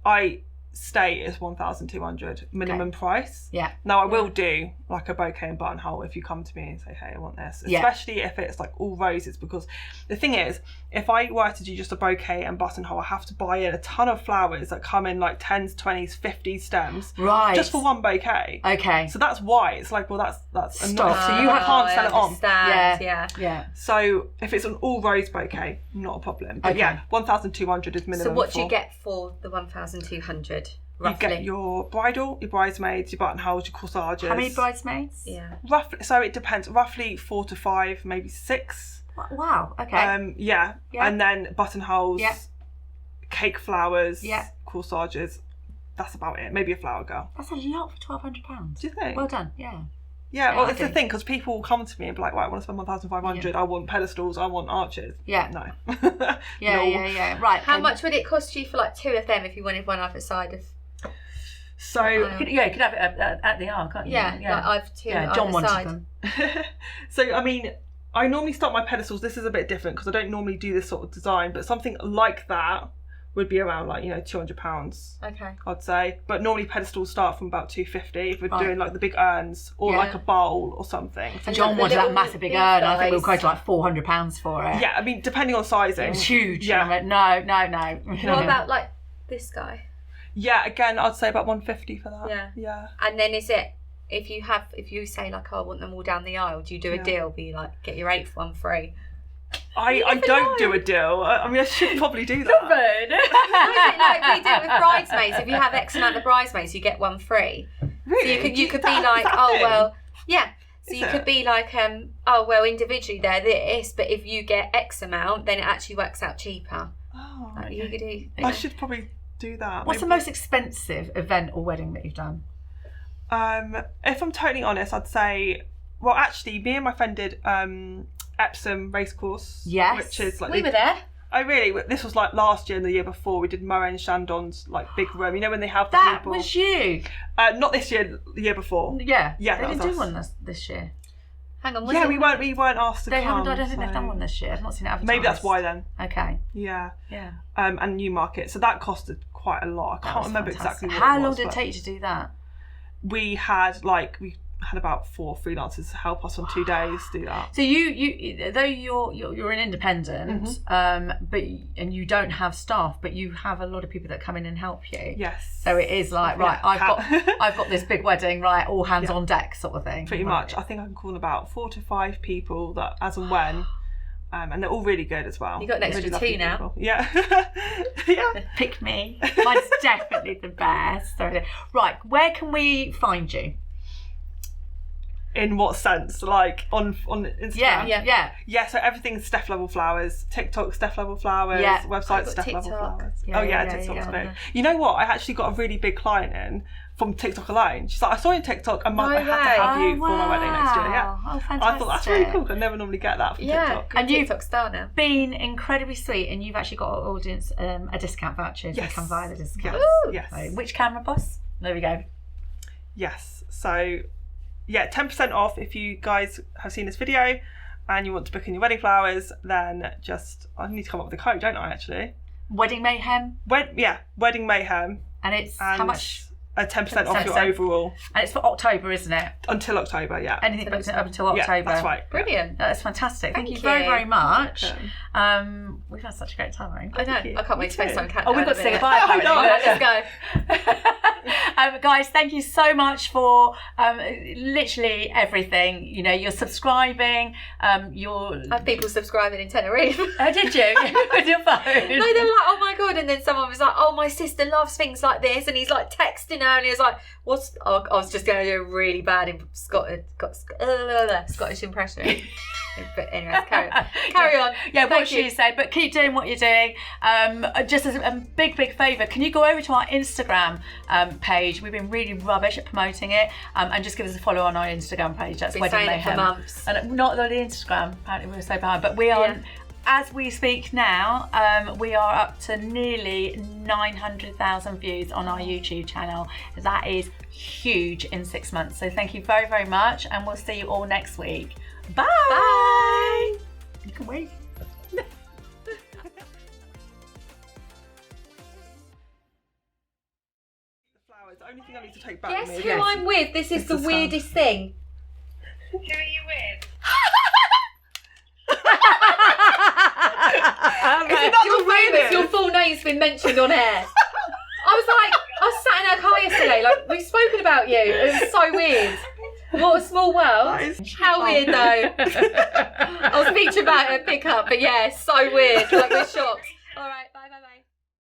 I state is 1,200 minimum price. Yeah. Now I will do like a bouquet and buttonhole if you come to me and say, hey, I want this. Yeah. Especially if it's like all roses, because the thing is, if I were to do just a bouquet and buttonhole, I have to buy in a ton of flowers that come in like 10s, 20s, 50 stems. Right. Just for one bouquet. Okay. So that's why it's like, well, that's Stop. enough. So you can't sell it on. Yeah. So if it's an all rose bouquet, not a problem. But Okay. yeah, 1,200 is minimum. So what do you for- get for the 1,200? You Roughly. get your bridal, your bridesmaids, your buttonholes, your corsages. How many bridesmaids? Yeah. Roughly, so it depends. Roughly 4 to 5, maybe 6. Wow. Okay. Yeah. And then buttonholes, Yeah. cake flowers, Yeah. corsages. That's about it. Maybe a flower girl. That's a lot for £1,200. Do you think? Well done. Yeah. Yeah. Well, I it's the do. thing, because people will come to me and be like, "Right, I want to spend 1,500. I want pedestals. I want arches." Yeah. No. Yeah. No. Yeah. Right. How much would it cost you for like 2 of them if you wanted one either side of? So You could have it at the arc, can't you? Yeah. Like I've 2 Yeah. either John wanted side. them. So I mean, I normally start my pedestals. This is a bit different because I don't normally do this sort of design, but something like that would be around like £200. Okay. I'd say, but normally pedestals start from about 250 if we're Right. doing like the big urns or Yeah. like a bowl or something. And John the wanted that little massive big these urn. I think we were guys. quoted like £400 for it. Yeah, I mean depending on sizing. It was huge. Yeah. And I went, no. What about like this guy? Yeah, again I'd say about 150 for that. Yeah. Yeah. And then is it if you say like, oh, I want them all down the aisle, do you do a Yeah. deal? Be like, get your 8th one free. I don't do a deal. I mean I should probably do that. What is it like we do it with bridesmaids? If you have X amount of bridesmaids, you get one free. Really? So you could be Is like, that a oh thing? well, yeah. So Is you it? could be like, oh well, individually they're this, but if you get X amount, then it actually works out cheaper. Oh, Like, you could do. I should probably do that. What's the Maybe- most expensive event or wedding that you've done? If I'm totally honest, I'd say, well, actually, me and my friend did Epsom racecourse. Yes. Which is like We were there. Oh really? This was like last year and the year before. We did Moët and Chandon's like big room. You know when they have the That people. was you. Not this year. The year before. Yeah. Yeah, They that didn't was do us. one this year. Hang on. Was Yeah, it? we weren't asked to They come. haven't. I don't think they've so- done one this year. I've not seen it advertised. Maybe that's why then. Okay. Yeah. Yeah. And Newmarket. So that costed quite a lot. I can't remember exactly what How it was. long did it take you to do that? We had about 4 freelancers to help us on 2 days do that. So you though you're an independent, but and you don't have staff, but you have a lot of people that come in and help you. Yes. So it is like, right, I've got this big wedding, right, all hands on deck sort of thing. Pretty much. I think I can call about 4 to 5 people that as and when. And they're all really good as well. You got an extra really 2 now. People. Yeah. Yeah. Pick me. Mine's definitely the best. Right, where can we find you? In what sense? Like on Instagram? Yeah. So everything's Steph Lovell Flowers. TikTok, Steph Lovell Flowers. Yeah. Website, Steph TikTok. Lovell Flowers. Yeah, TikTok's big. yeah. You know what? I actually got a really big client in from TikTok alone. She's like, I saw you on TikTok and I had to have you for my wedding next year. Yeah. Oh, fantastic. I thought that's really cool. I never normally get that from TikTok. And you've TikTok star now. Been incredibly sweet, and you've actually got our audience a discount voucher. Yes. You come via the discount. Yes. So, which camera, boss? There we go. Yes. So, yeah, 10% off if you guys have seen this video and you want to book in your wedding flowers, then I need to come up with a code, don't I, actually? Wedding Mayhem. Wedding Mayhem. And it's how much? 10% off your overall. And it's for October, isn't it? Until October, yeah. Anything booked up until October. Yeah, that's right. Brilliant. That's fantastic. Thank you Thank very, you. very much. We've had such a great time, right? I know. I can't wait to face on cat. Oh, we've got to say goodbye. Let's go. Guys, thank you so much for literally everything. You know, you're subscribing. I have people subscribing in Tenerife. Did you? With your phone? No, they're like, oh my god, and then someone was like, oh, my sister loves things like this, and he's like texting her, and he was like, I was just going to do a really bad Scottish impression. But anyway, carry on. Yeah, Thank what you. she said, but keep doing what you're doing. Just as a big favour, can you go over to our Instagram page? We've been really rubbish at promoting it, and just give us a follow on our Instagram page. That's Been Wedding saying it for Mayhem. months. And not the Instagram, apparently we're so behind, but we are. Yeah. As we speak now, we are up to nearly 900,000 views on our YouTube channel. That is huge in 6 months. So thank you very, very much, and we'll see you all next week. Bye. Bye. You can wait. The flowers. The only thing I need to take back Guess with who me. I'm with? This is the the weirdest thing. Who are you with? Your full name's been mentioned on air. I was sat in her car yesterday, like, we've spoken about you. It was so weird. What a small world. How weird though. I'll speak to you about it, pick up, but yeah, so weird. Like, we're shocked. Alright, bye.